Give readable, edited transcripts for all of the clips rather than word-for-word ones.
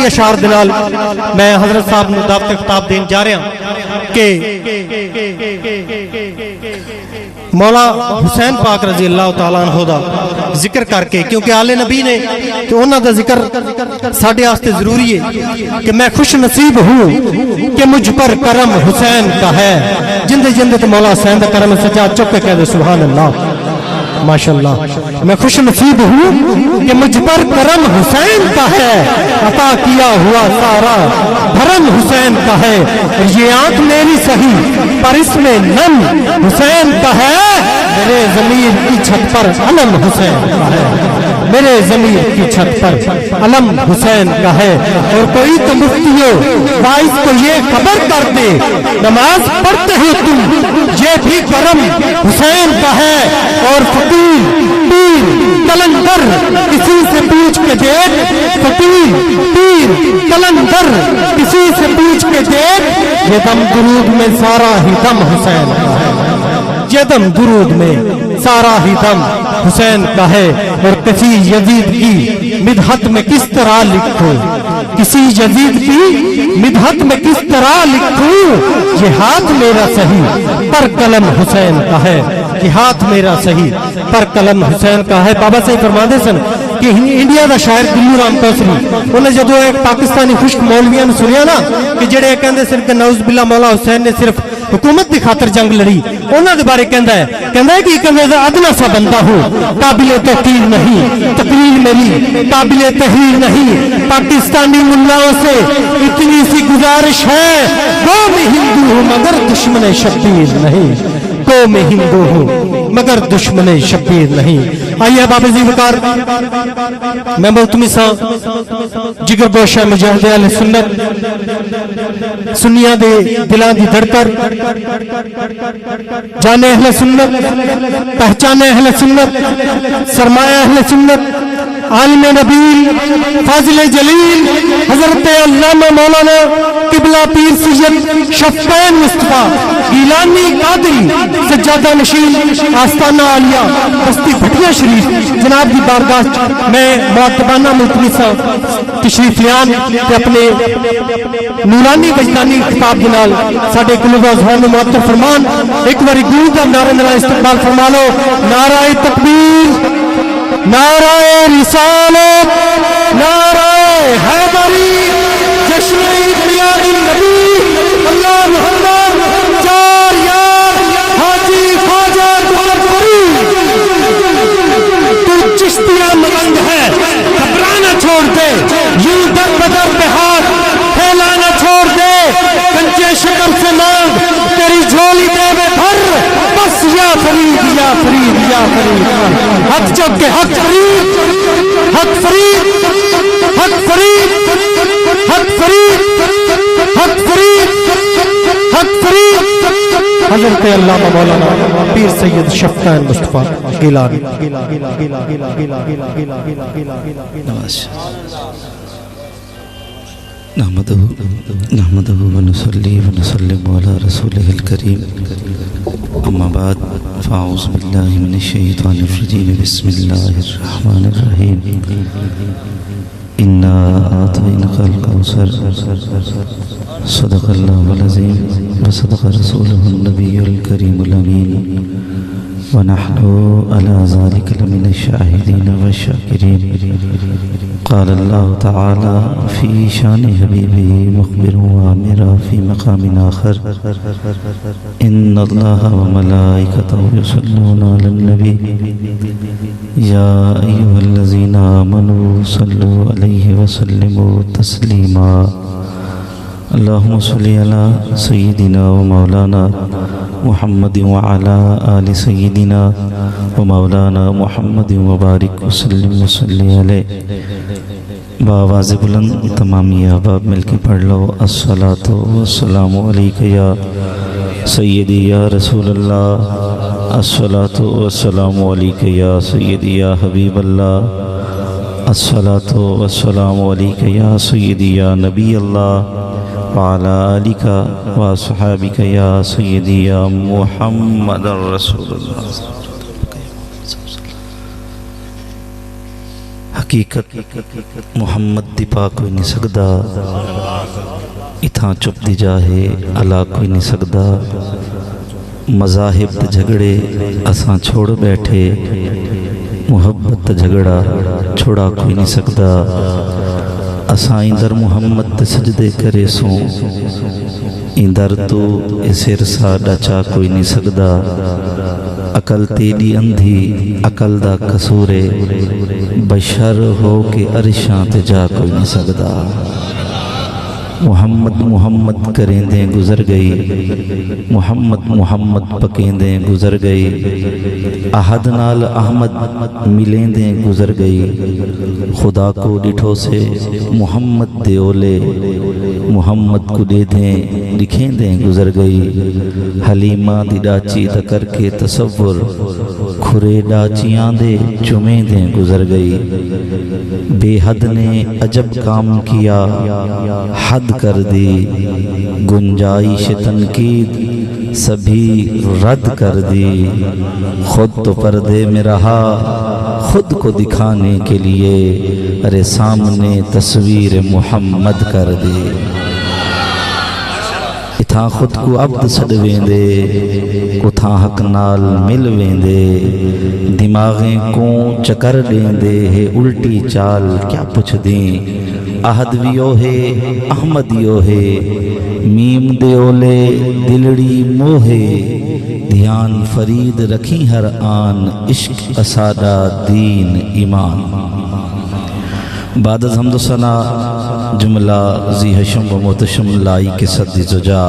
خاتمی اشعار دلال میں حضرت صاحب نو دعوت خطاب دین جا رہا ہوں کہ مولا حسین پاک رضی اللہ تعالیٰ عنہ دا ذکر کر کے، کیونکہ آل نبی نے تو انہاں دا ذکر ساڑھے آستے ضروری ہے کہ میں خوش نصیب ہوں کہ مجھ پر کرم حسین کا ہے. جندے جندے تو مولا حسین دا کرم سجاد چک کے کہہ دے سبحان اللہ ماشاءاللہ. میں خوش نصیب ہوں کہ مجھ پر کرم حسین کا ہے، عطا کیا ہوا سارا بھرم حسین کا ہے. یہ آنکھ میری سہی پر اس میں نم حسین کا ہے، میرے ضمیر کی چھت پر علم حسین کا ہے، میرے ضمیر کی چھت پر علم حسین کا ہے. اور کوئی تو مفتیو باعث کو یہ خبر کر دے نماز پڑھتے ہو تم، یہ بھی کرم حسین کا ہے. اور فقیر پیر کلندر کسی سے پوچھ کے دیکھ، فقیر پیر کلندر کسی سے پوچھ کے دیکھ، یہ دم درود میں سارا ہی دم حسین کا ہے، یہ دم درود میں سارا ہی دم حسین کا ہے. اور کسی یزید کی مدحت میں کس طرح لکھوں، کسی یزید کی مدحت میں کس طرح لکھوں، یہ ہاتھ میرا صحیح پر قلم حسین کا ہے، یہ ہاتھ میرا صحیح پر قلم حسین کا ہے. بابا صاحب فرما دے سن کہ انڈیا دا شاعر دلو رام توسری انہیں جدو ایک پاکستانی خشک مولویاں نے سنیا نا کہ جڑے کہندے سن کہ نعوذ باللہ مولا حسین نے صرف حکومت دی خاطر جنگ لڑی، انہاں دے بارے کہندا ہے کہ کہندا ادنا سا بندہ ہوں، قابل توقیر نہیں، تقریر میری قابل تحریر نہیں. پاکستانی ملاؤں سے اتنی سی گزارش ہے، قوم ہندو ہوں مگر دشمن شبیر نہیں، قوم ہندو ہوں مگر دشمن شبیر نہیں. آئیے بابا جی وقار میں ملتمساں جگر گوشہ مجاہد اہل سنت سنیاں دے دلان دی دھڑکر جانے اہل سنت پہچانے اہل سنت سرمایہ اہل سنت عالم نبیل فاضل جلیل حضرت علامہ مولانا قبلہ پیر سید شفقین مصطفیٰ گیلانی قادری سجادہ نشین آستانہ عالیہ بستی بھٹیا شریف جناب کی بارگاہ میں معتبانہ ملتمساں تشریف لیان کہ اپنے نورانی وجدانی خطاب دنال ساڑھے قلوب اذہان معطر فرمان. ایک باری گرو کا نعرہ نعرہ استقبال فرما لو. نعرہ تکبیر، نعرہ رسالت، نعرہ حیدری، جشن عید میلاد النبی، اللہ محمد چار یار حاجی خواجہ گلپوری. تو چشتیہ ملنگ ہے گھبرانا چھوڑ دے، یوں در بدر پہ ہاتھ پھیلانا چھوڑ دے، کنچے شکر سے مانگ تیری جھولی دے میں بھر، بس یا فرید یا فرید یا فرید. حق چک کے حق فرید، حق فرید، حق فرید، حق فرید، حق فرید، حق فرید. حضرت علامہ مولانا پیر سید شفقین مصطفیٰ گیلانی. نحمده ونصلي ونسلم على رسوله الكريم. أما بعد فأعوذ بالله من الشيطان الرجيم. بسم الله الرحمن الرحيم. إنا أعطيناك الكوثر. صدق الله العظيم وصدق رسوله النبي الكريم الأمين. ونحن على ذلك لمن الشاهدين والشاكرين. قال الله تعالى في شان حبيبه مخبر وآمرا في مقام آخر. إن الله وملائكته يصلون على النبي يا أيها الذين آمنوا صلوا عليه وسلموا تسليما. اللهم صل على سيدنا ومولانا محمد وعلى آل سيدنا ومولانا محمد وبارك وسلم وصلی علیہ. بآواز بلند تمامی احباب مل کے پڑھ لو. الصلاۃ والسلام علیک یا سیدی یا رسول اللہ، الصلاۃ والسلام علیک یا سیدی یا حبیب اللہ، الصلاۃ والسلام علیک یا سیدی یا نبی اللہ، وعلى آلك وصحابك يا سيدي يا محمد رسول الله. حقیقت محمد دی پا کوئی نہیں سکدا، اتھاں چپ دی جاہے علا کوئی نہیں سکدا، مذاہب تے جھگڑے اساں چھوڑ بیٹھے، محبت تے جھگڑا چھوڑا کوئی نہیں سکدا، اساں اندر محمد تے سجدے کرے سوں، اندر تو اسر ساڈا چا کوئی نہیں سکدا، عقل تیری اندھی عقل دا قصورے، بشر ہو کے عرشاں تے جا کوئی نہیں سکدا، محمد محمد کریں دیں گزر گئی، محمد محمد پکیں دیں گزر گئی، احد نال احمد ملیں دیں گزر گئی، خدا کو ڈٹھو سے محمد دے اولے، محمد کو دے دیں لکھیں دیں گزر گئی، حلیمہ دی ڈاچی دا کر کے تصور، کھرے ڈاچیاں دے چمیں دیں گزر گئی، بے حد نے عجب کام کیا حد کر دی، گنجائش تنقید سبھی رد کر دی، خود تو پردے میں رہا خود کو دکھانے کے لیے، ارے سامنے تصویر محمد کر دی، اتھاں خود کو عبد سڈ ویندے، اتھاں حق نال مل ویندے، دماغیں کوں چکر دیندے ہے الٹی چال کیا پوچھ دیں، احد ویو ہے احمد یو ہے، میم دے اولے دلڑی موہے، دھیان فرید رکھی ہر آن، عشق اسادہ دین ایمان، بعد از حمد و ثنا جملہ ذی حشم و محتشم لائی کے صد زجا،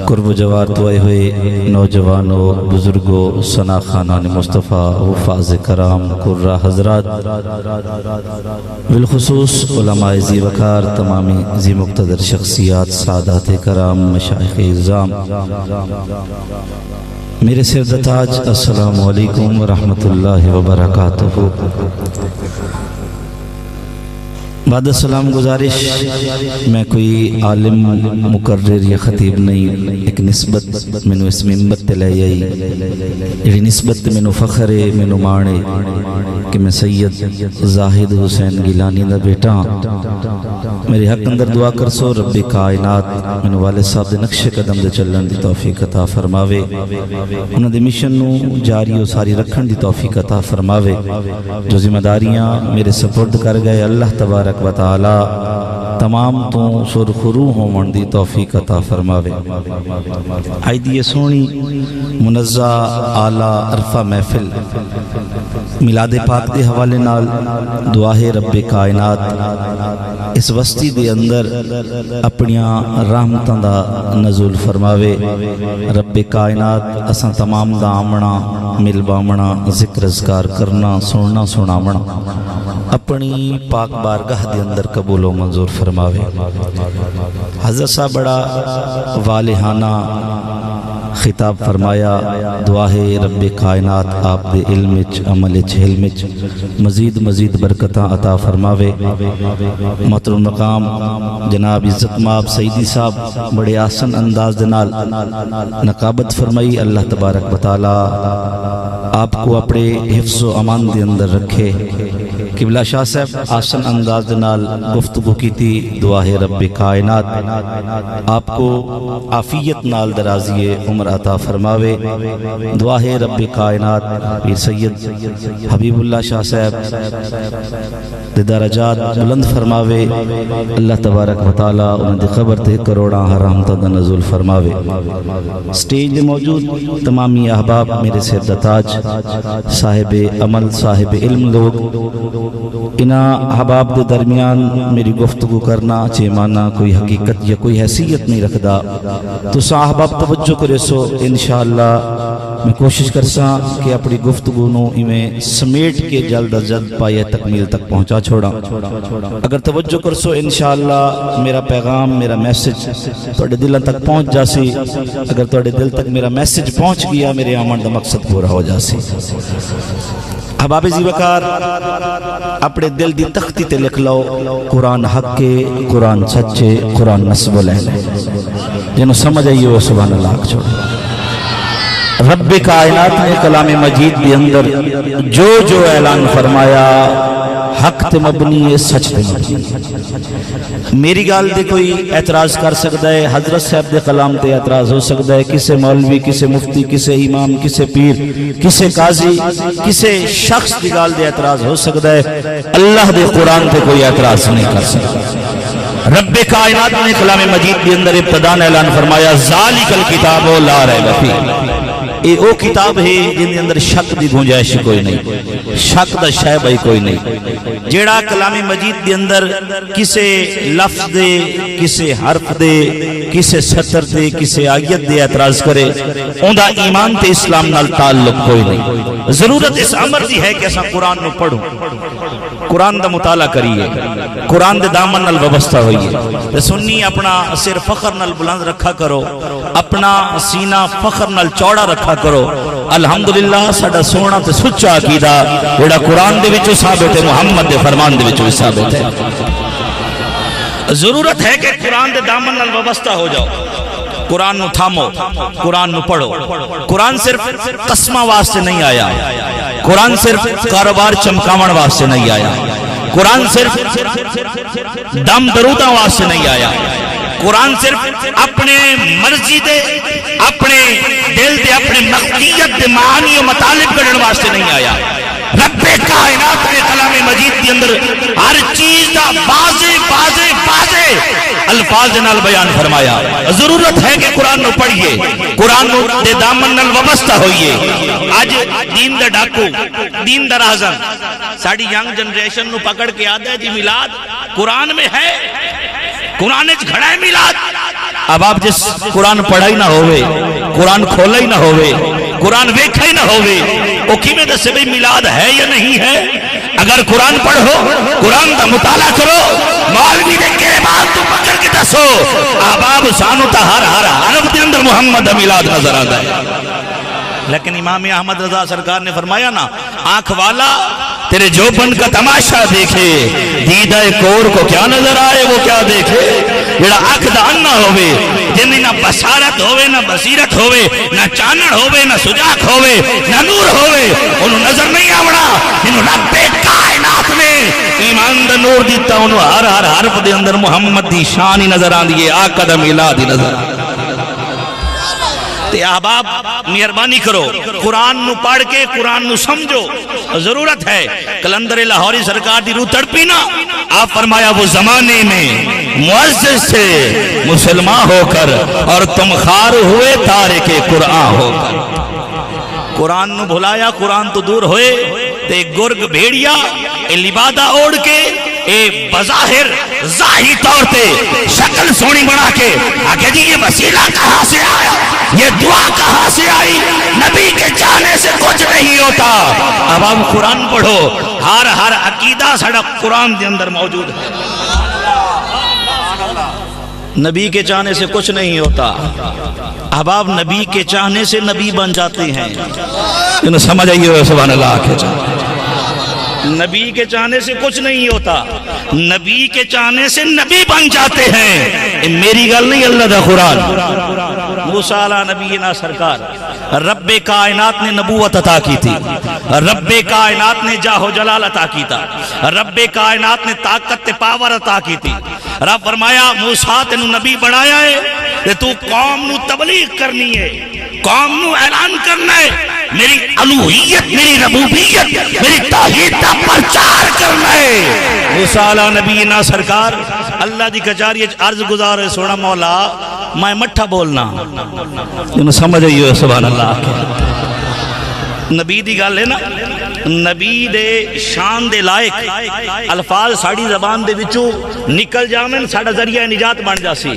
قرب و جوار تو آئے ہوئے نوجوانوں بزرگوں ثنا خانان مصطفیٰ حفاظ کرام قرہ حضرات، بالخصوص علماء ذی وقار، تمامی ذی مقتدر شخصیات، سادات کرام، مشائخ اعظام، میرے سر تاج، السلام علیکم ورحمۃ اللہ وبرکاتہ۔ بعد السلام گزارش، میں کوئی عالم مقرر یا خطیب نہیں، ایک نسبت مینو اس منبر تے لے آئی، یہ نسبت مینو فخر ہے، مینو مانے کہ میں سید زاہد حسین گیلانی دا بیٹا، میرے حق اندر دعا کر سو رب کائنات مینو والد صاحب دے نقش قدم دے چلن دی توفیق عطا فرماوے، انہاں دے مشن نو جاری و ساری رکھن دی توفیق عطا فرماوے، جو ذمہ داریاں میرے سپرد کر گئے اللہ تبارک و تعالی تمام تو سرخرو ہون دی توفیق عطا فرماوے۔ آئی دی سونی منزہ اعلیٰ عرفہ محفل میلاد پاک دے حوالے نال دعا ہے رب کائنات اس وسطی دے اندر اپنیاں رحمتاں دا نزول فرماوے، رب کائنات اساں تمام دا آمنا مل بامنا ذکر اذکار کرنا سننا سنامنا اپنی پاک بارگاہ دے اندر قبول و منظور فرماوے۔ حضرت صاحب بڑا والہانہ خطاب فرمایا، دعا ہے رب کائنات آپ دے علم وچ عمل وچ حلم وچ مزید برکتاں عطا فرماوے۔ محترم مقام جناب عزت مآب سیدی صاحب بڑے آسن انداز دے نال نقابت فرمائی، اللہ تبارک و تعالی آپ کو اپنے حفظ و امان دے اندر رکھے۔ قبلہ شاہ صاحب آسن انداز دے نال گفتگو کی تھی، دعا ہے رب کائنات آپ کو عافیت نال درازی عمر عطا فرماوے، دعا ہے رب کائنات پیر سید حبیب اللہ شاہ صاحب دے درجات بلند فرماوے، اللہ تبارک و تعالی انہاں دی قبر تے کروڑاں رحمتاں دا نزول فرماوے۔ سٹیج دے موجود تمامی احباب، میرے سر دا تاج، صاحب عمل صاحب علم لوگ، انہاں احباب دے درمیان میری گفتگو کرنا چیمانا کوئی حقیقت یا کوئی حیثیت نہیں رکھدا، تو احباب توجہ کرے سو انشاءاللہ میں کوشش کرسا کہ اپنی گفتگو نو ایویں سمیٹ کے جلد از جلد پائے تکمیل تک پہنچا چھوڑا۔ اگر توجہ کرسو انشاءاللہ میرا پیغام میرا میسج تواڈے دلوں تک پہنچ جاسی، اگر تواڈے دل تک میرا میسج پہنچ گیا میرے آمن دا مقصد پورا ہو جاسی۔ احباب ذی وقار اپنے دل دی تختی تے لکھ لو، قرآن حق کے، قرآن سچے، قرآن نصب العین، جنہوں سمجھ آئیے وہ سبحان اللہ چھوڑے۔ رب کائنات نے کلام مجید کے اندر جو اعلان فرمایا حق تے مبنی ہے، سچ تے مبنی۔ میری گال دے کوئی اعتراض کر سکتا ہے، حضرت صاحب دے کلام تے اعتراض ہو سکتا ہے، کسے مولوی، کسے مفتی، کسے امام، کسے پیر، کسے قاضی، کسے شخص دی گال دے اعتراض ہو سکتا ہے، اللہ دے قرآن تے کوئی اعتراض نہیں کر سکتا۔ رب کائنات نے کلام مجید کے اندر ابتداء اعلان فرمایا ذالک الکتاب لا ریب فیہ، یہ او کتاب ہے جن اندر شک دی گنجائش کوئی نہیں، شک دا شے بھائی کوئی نہیں۔ جیڑا کلام مجید دے اندر کسے لفظ دے، کسے حرف دے، کسے سطر دے، کسے آیت دے اعتراض کرے، اوندا ایمان تے اسلام نال تعلق کوئی نہیں۔ ضرورت اس امر دی ہے کہ اساں قرآن نو پڑھوں، قرآن دا مطالعہ کریے، قرآن دے دامن نال وابستہ ہوئیے۔ تے سنی اپنا سر فخر نال بلند رکھا کرو، اپنا سینہ فخر نال چوڑا رکھا کرو۔ الحمدللہ ساڈا سونا تے سچا عقیدہ جڑا قرآن دے وچوں ثابت ہے، محمد دے فرمان دے وچوں ثابت ہے۔ ضرورت ہے کہ قرآن دے دامن نال وابستہ ہو جاؤ، قرآن نو تھامو، قرآن نو پڑھو۔ قرآن صرف قسمہ واسطے نہیں آیا، قرآن صرف کاروبار چمکاون واسطے نہیں آیا، قرآن صرف دم دروداں واسطے نہیں آیا، قرآن صرف اپنے مرضی دے، اپنے دل دے، اپنے مخفیت دے معانی و مطالب کرنے واسطے نہیں آیا۔ رب کائنات نے کلام مجید کے اندر ہر چیز دا واضح الفاظ نال بیان فرمایا۔ ضرورت ہے کہ قرآن نو پڑھیے، قرآن نو دے دامن نال وابستہ ہوئیے۔ آج دین دا ڈاکو، دین دا رازن ساڑی ینگ جنریشن نو پکڑ کے آدھا ہے جی میلاد قرآن میں ہے، قرآن کھڑا ہے میلاد۔ اب آپ جس قرآن پڑھا ہی نہ ہوئے، قرآن کھولا ہی نہ ہوئے، قرآن ویکھا ہی نہ ہوئے، وہ کیویں دسے بھئی میلاد ہے یا نہیں ہے؟ اگر قرآن پڑھو، قرآن دا مطالعہ کرو، مولوی دے کلمات تو پکڑ کے دسو، احباب سانو تا ہر حرف دے اندر محمد دا میلاد نظر آتا ہے۔ لیکن امام احمد رضا سرکار نے فرمایا نا، آنکھ والا تیرے جوبن کا تماشا دیکھے، دیدہ کور کو کیا نظر آئے وہ کیا دیکھے۔ جڑا آنکھ دا انا ہوئے، جن نہ بصارت ہوئے، نہ بصیرت ہوئے، نہ چانن ہوئے، نہ سجاک ہوئے، نہ نور ہوئے، انہوں نظر نہیں آوڑا۔ انہوں رب کائنات نے ایمان دا نور دیتا، انہوں ہر حرف دے اندر محمد دی شان ہی نظر آن دیئے، آقا دا میلاد ہی نظر آن۔ تے احباب مہربانی کرو، قرآن نو پڑھ کے قرآن نو سمجھو۔ ضرورت ہے، کلندر لاہوری سرکار دی روح تڑپی نا، آپ فرمایا وہ زمانے میں معزز تھے مسلمان ہو کر، اور تم خار ہوئے تارک قرآن ہو کر۔ قرآن نو بھلایا، قرآن تو دور ہوئے، تے گرگ بھیڑیا اے لبادہ اوڑ کے، اے بظاہر ظاہری طور تے شکل سونی بنا کے آگے جی یہ وسیلہ کہاں سے آیا، یہ دعا کہاں سے آئی، نبی کے چاہنے سے کچھ نہیں ہوتا۔ اب آپ قرآن پڑھو، ہر عقیدہ ساڑا قرآن دے اندر موجود ہے۔ نبی کے چاہنے سے کچھ نہیں ہوتا، احباب نبی کے چاہنے سے نبی بن جاتے ہیں۔ انہوں سمجھ آئیے سبحان اللہ کے چاہنے، نبی کے چاہنے سے کچھ نہیں ہوتا، نبی کے چاہنے سے نبی بن جاتے ہیں۔ میری گل نہیں، اللہ دا قرآن۔ موسیٰ علیہ نبینا سرکار، رب کائنات نے نبوت عطا کی تھی، رب کائنات نے جاہ و جلال عطا کی تھا، رب کائنات نے طاقت تے پاور عطا کی تھی۔ رب فرمایا موسیٰ تینو نبی بنایا ہے کہ تو قوم نو تبلیغ کرنی ہے، قوم نو اعلان کرنا ہے، میری الوہیت، میری ربوبیت، میری توحید کا پرچار کرنا ہے۔ موسیٰ علیہ نبینا سرکار اللہ دی کچاری عرض گزار ہے، سونا مولا میں مٹھا بولنا، انہوں سمجھ آئیے سبحان اللہ۔ نبی دی گل ہے نا، نبی دے شان دے لائق الفاظ ساڑی زبان دے وچوں نکل جامن، ساڑا ذریعہ نجات بن جاسی۔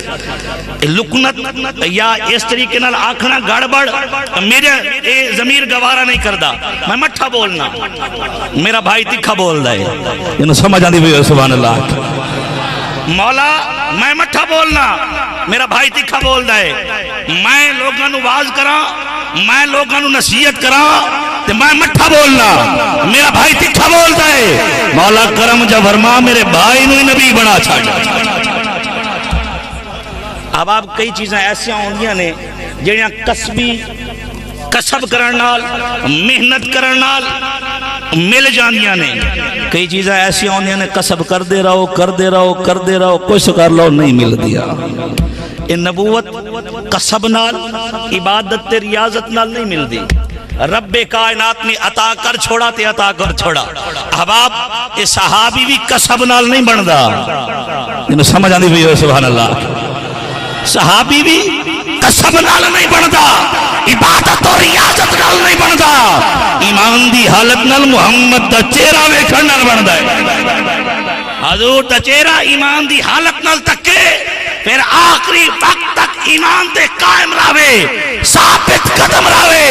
لکنت یا اس طریقے نال آکھنا گڑبڑ میرے ضمیر گوارا نہیں کردہ، میں مٹھا بولنا، میرا بھائی تکھا بول دائے، انہوں سمجھ آندی بھی سبحان اللہ۔ مولا میں مٹھا بولنا، میرا بھائی تکھا بول دائے، میں لوگاں نو واز کراں، میں لوگاں نو نصیحت کراں، تے میں مٹھا بولنا، میرا بھائی تکھا بول دائے۔ مولا کرم جا فرما میرے بھائی نو نبی بنا چھاڑا۔ اب آپ کئی چیزیں ایسیاں ہوندیاں نے جنہاں کسبی کسب کرن نال محنت کرن نال مل جاندیاں نے کئی چیزیں ایسی ہوندیاں نے کسب کردے رہو کچھ کر لو نہیں مل دیا ان نبوت کسب نال عبادت تے ریاضت نال نہیں مل دی رب کائنات نے عطا کر چھوڑا تے عطا کر چھوڑا احباب یہ صحابی بھی کسب نال نہیں بندا انہوں سمجھ آندی بھی ہوئے سبحان اللہ صحابی بھی کسب نال نہیں بندا عبادت اور ریاضت نال نہیں بندا ایمان دی حالت نال محمد دا چہرہ ویکھن نال بندا ہے حضور دا چہرہ ایمان دی حالت نال تکے پھر آخری وقت تک ایمان دے قائم راوے ثابت قدم راوے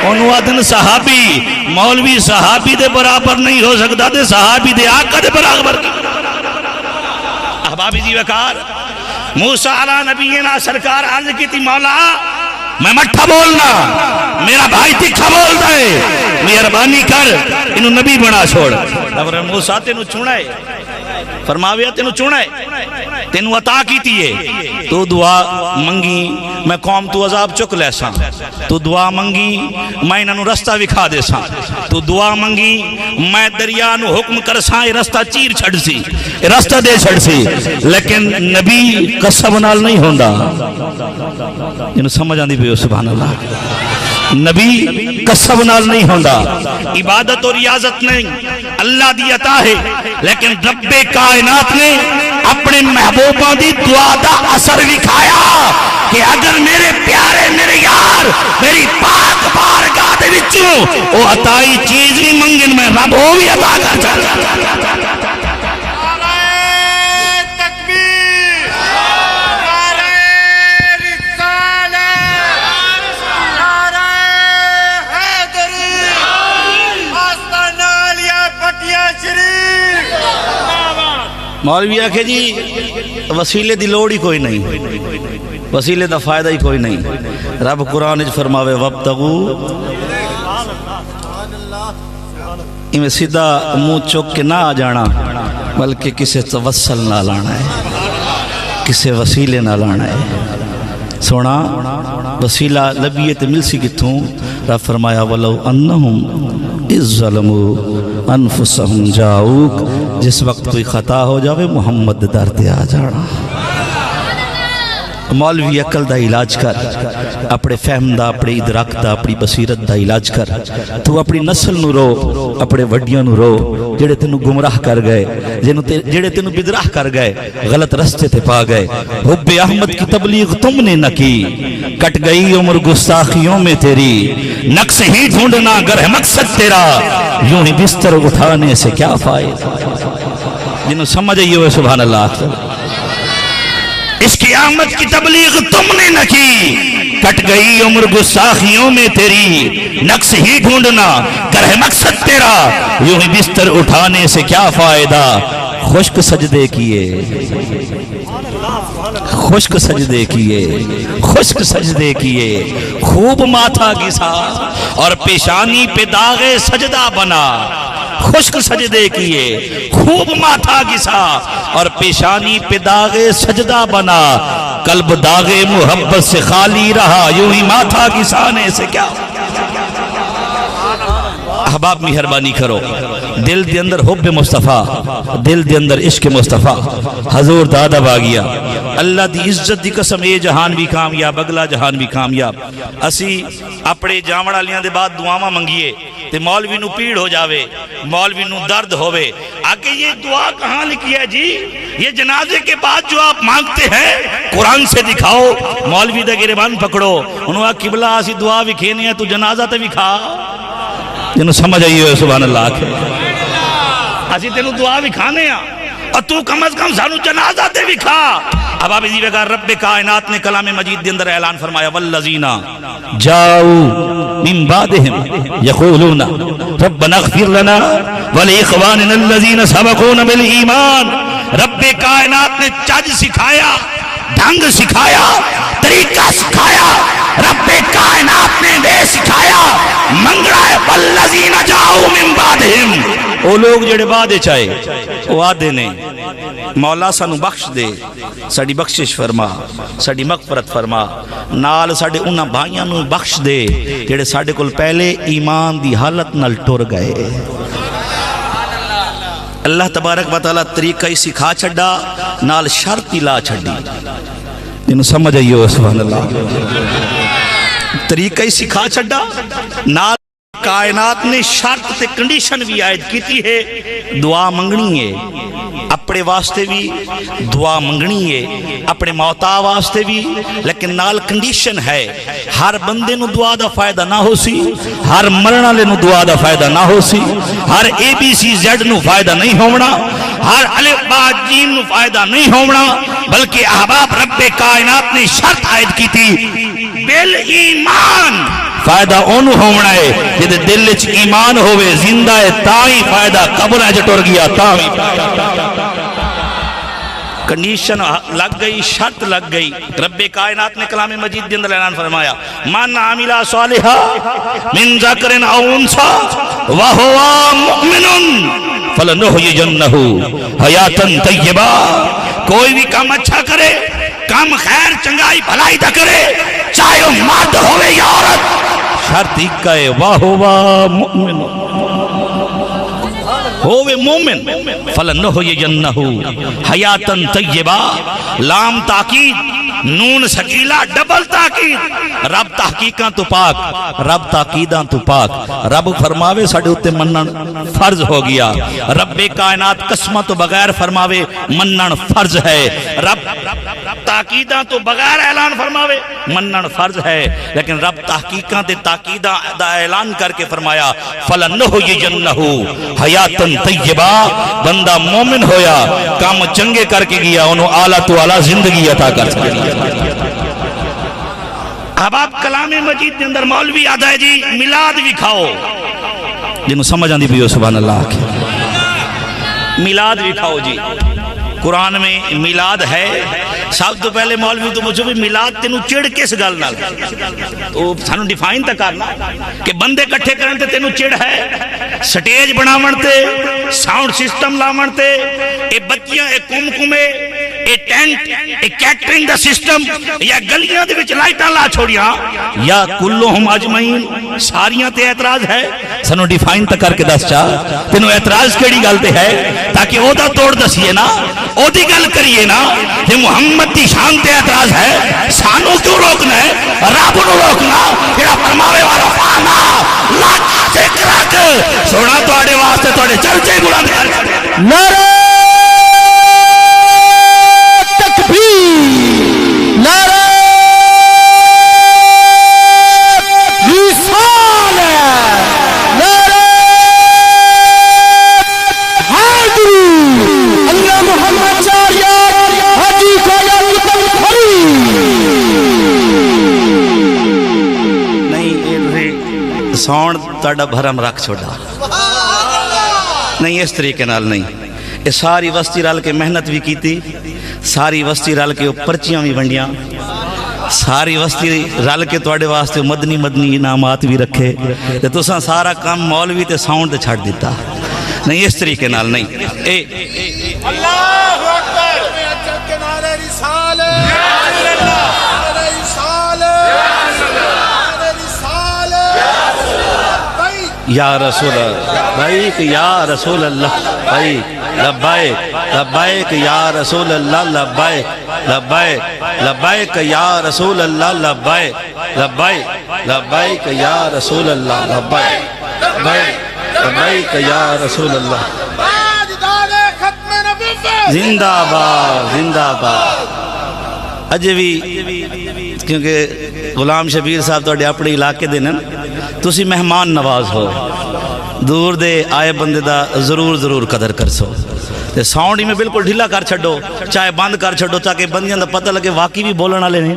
انہوں آدھن صحابی مولوی صحابی دے برابر نہیں ہو سکتا دے صحابی دے آقا دے برابر احبابی جی وکار موسیٰ علیہ نبینا سرکار عرض کی تھی مولا میں مٹھا بولنا میرا بھائی تکھا بول دے مہربانی کر انہوں نبی بنا چھوڑ موسیٰ تینوں چونا ہے فرماویا تینوں چونا ہے تینوں عطا کی تیئے تو دعا منگی میں قوم تو عذاب چک لے ساں تو دعا منگی میں انہوں رستہ وکھا دے ساں تو دعا منگی میں دریانو حکم کر ساں یہ رستہ چیر چھڑ سی یہ رستہ دے چھڑ سی لیکن نبی قسم نال نہیں ہوندہ انہوں سمجھ آندی بھی سبحان اللہ نبی قسم نال نہیں ہوندہ عبادت اور ریاضت نہیں اللہ دی عطا ہے لیکن رب کائنات نے اپنے محبوبوں دی دعا دا اثر دکھایا کہ اگر میرے پیارے میرے یار میری پاک بارگاہ دے وچوں وہ عطائی چیز بھی منگن میں رب ہو بھی عطا کر چاہتا مولوی آکھے جی وسیلے دی لوڑ ہی کوئی نہیں وسیلے دا فائدہ ہی کوئی نہیں رب قرآن اج فرماوے وابتغو میں سیدھا منہ چوک کے نہ آ جانا بلکہ کسے توسل نہ لانا ہے کسے وسیلے نہ لانا ہے سونا وسیلہ لبیت مل سی کتھوں رب فرمایا وَلَوْ أَنَّهُمْ اِذْ ظَلَمُوا انفسہم جاؤک جس وقت کوئی خطا ہو جاوے محمد در دے آ جانا مولوی عقل دا علاج کر اپنے فہم دا اپنے ادراک دا اپنی بصیرت دا علاج کر تو اپنی نسل نو رو اپنے وڈیاں نو رو جڑے تینو گمراہ کر گئے جڑے تینو بدراہ کر گئے غلط رستے تے پا گئے حب احمد کی تبلیغ تم نے نہ کی کٹ گئی عمر گستاخیوں میں تیری نقص ہی ڈھونڈنا گر ہے مقصد تیرا یوں ہی بستر اٹھانے سے کیا فائدہ جنہوں سمجھ آئیے ہوئے سبحان اللہ اس کی آمد کی تبلیغ تم نے نہ کی کٹ گئی عمر گستاخیوں میں تیری نقص ہی ڈھونڈنا گر ہے مقصد تیرا یوں ہی بستر اٹھانے سے کیا فائدہ خشک سجدے کیے خشک سجدے کیے خشک سجدے کیے خوب ماتھا گسا اور پیشانی پہ داغ سجدہ بنا خشک سجدے کیے خوب ماتھا گسا اور پیشانی پہ داغ سجدہ بنا قلب داغ محبت سے خالی رہا یوں ہی ماتھا گسانے سے کیا احباب مہربانی کرو دل دے اندر حب مصطفیٰ دل دے اندر عشق مصطفیٰ حضور دادا باگیا اللہ دی عزت دی قسم اے جہان بھی کامیاب اگلا جہان بھی کامیاب اسی اپنے جامڑا لیاں دے بعد دعاواں منگیے تے مولوی نو پیڑ ہو جاوے مولوی نو درد ہوئے آگے یہ دعا کہاں لکھی ہے جی یہ جنازے کے بعد جو آپ مانگتے ہیں قرآن سے دکھاؤ مولوی دا گریبان پکڑو انہوں نے قبلہ آسی دعا بھی کھینی ہے تو جنازہ تے بھی کھا جنہوں سمجھ آئیے ہوئے سبحان اللہ کے اسی تینوں دعا بھی کھانے ہیں اور تو کم از کم سانو جنازہ دے بھی کھا اب آپ اسی وقت رب کائنات نے کلام مجید دے اندر اعلان فرمایا والذین جاؤ من بعدهم یقولون ربنا اغفر لنا ولاخواننا الذین سبقونا بالایمان رب کائنات نے چج سکھایا ڈھنگ سکھایا طریقہ سکھایا رب کائنات کائنات نے دے سکھایا منگڑا ہے والذین جاؤ من بعدہم، وہ لوگ جڑے بعد چاہے وہ آدھے نے مولا سانو بخش دے، ساڑی بخشش فرما، ساڑی مغفرت فرما، نال ساڑے انہاں بھائیاں نو بخش دے جڑے ساڑے کل پہلے ایمان دی حالت نال ٹر گئے۔ اللہ تبارک و تعالیٰ طریقہ ہی سکھا چھڑا، نال شرط ہی لا چھڑی، جنہوں سمجھ آئیو سبحان اللہ، طریقہ ہی سکھا چھڑا، نال کائنات نے شرط تے کنڈیشن بھی عائد کیتی ہے، دعا منگنی ہے اپنے واسطے بھی، دعا منگنی ہے اپنے موتا واسطے بھی، لیکن نال کنڈیشن ہے ہر بندے نو دعا دا فائدہ نہ ہو سی، ہر مرنا لے نو دعا دا فائدہ نہ ہو سی، ہر اے بی سی زیڈ نو فائدہ نہیں ہونا، ہر الف با جیم نو فائدہ نہیں ہونا، بلکہ احباب رب کائنات نے شرط عائد کی تھی بالایمان فائدہ اونو ہونا ہے جدے دل چ ایمان ہوئے، زندہ ہے تاہی فائدہ، قبر ہے جٹور گیا تاہی کنڈیشن لگ گئی، شرط لگ گئی۔ رب کائنات نے کلام مجید کے اندر اعلان فرمایا من عمل صالحا من ذکر او انثى وهو مؤمن فلنحيينه حیاتا طیبہ، کوئی بھی کام اچھا کرے، کام خیر چنگائی بھلائی دا کرے، چاہے وہ مرد ہوئے یا عورت، شرط ہی کہے وَهُوَ مُؤْمِنٌ، ہوئے مومن، فَلَنُحْيِيَنَّهُ حَيَاتًا طَيِّبَةً، لام تاکید، نون سکیلہ ڈبل تاکید، رب تحقیقاں تو پاک، رب تاکیداں تو پاک، رب فرماوے ساڑھے اتے منن فرض ہو گیا، رب کائنات قسمہ تو بغیر فرماوے منن فرض ہے، رب تاکیداں تو بغیر اعلان فرماوے منن فرض ہے، لیکن رب تحقیقاں تے تاکیداں دا اعلان کر کے فرمایا فَلَنُحْيِيَنَّهُ حَيَاتًا طَيِّبَةً، بندہ مومن ہویا، کام چنگے کر کے گیا، انہوں اعلیٰ تو اعلیٰ زندگی عطا کر سکتا۔ اب آپ کلام مجید کے اندر مولوی آدھا ہے جی میلاد بھی کھاؤ، جنہوں سمجھ آندھی بھی ہو سبحان اللہ کی، میلاد بھی کھاؤ جی، قرآن میں میلاد ہے، سب تو پہلے مولوی تو مجھے بھی میلاد تینوں چڑ کس گل نال، تو سانو ڈیفائن تا کرنا کہ بندے کٹھے کرن تے تینوں چڑ ہے، سٹیج بناون تے، ساؤنڈ سسٹم لاون تے، اے بچیاں اے کمکمے، اے ٹینٹ، اے کیٹرنگ دا سسٹم، یا گلیاں دے وچ لائٹاں لا چھوڑیاں، یا کلہم اجمعین، ساریاں تے اعتراض ہے، سانو ڈیفائن تا کر کے دس چاہ تینوں اعتراض کیڑی گل تے ہے، تاکہ او دا توڑ دسیے نا، او دی گل کریے نا، کہ محمد دی شان تے اعتراض ہے، سانو کیوں روکنا ہے، رب نو روکنا، پھر فرماوے والا فانا لاکھ سے کرک، سونا توڑے واسطے توڑے چرچے بلند کر نعرہ تکبیر، نعرہ رسالت، نعرہ حیدری، اللہ محمد چاریار حاجی خواجہ مطلب فرید۔ نہیں ساؤنڈ تاڑا بھرم رکھ چھوڑا، نہیں اس طریقے نال نہیں، یہ ساری وستی رل کے محنت بھی کیتی، ساری وستی رل کے پرچیاں بھی ونڈیاں، ساری وستی رل کے توڑے واسطے مدنی انعامات بھی رکھے، تو ساں سارا کام مولوی تے ساؤنڈ تے چھڑ دیتا، نہیں اس طریقے نال نہیں۔ اللہ اکبر، نعرہ رسالت، نعرہ رسالت، نعرہ رسالت، یا رسول اللہ لبیک یا رسول اللہ لبیک لبیک لبیک یا رسول اللہ لبیک لبیک لبیک یا رسول اللہ لبیک لبیک لبیک یا رسول اللہ لبیک لبیک لبیک یا رسول اللہ، تاجدار ختم نبوت، زندہ باد زندہ باد۔ اجے بھی کیونکہ غلام شبیر صاحب تو اپنے علاقے دے نن، تسی مہمان نواز ہو، دور دے آئے بندے دا ضرور قدر کر سو، تے ساؤنڈ ہی میں بالکل ڈھیلا کر چھڑو، چاہے بند کر چھڑو تاکہ بندیاں دا پتہ لگے واقعی بھی بولن والے نہیں۔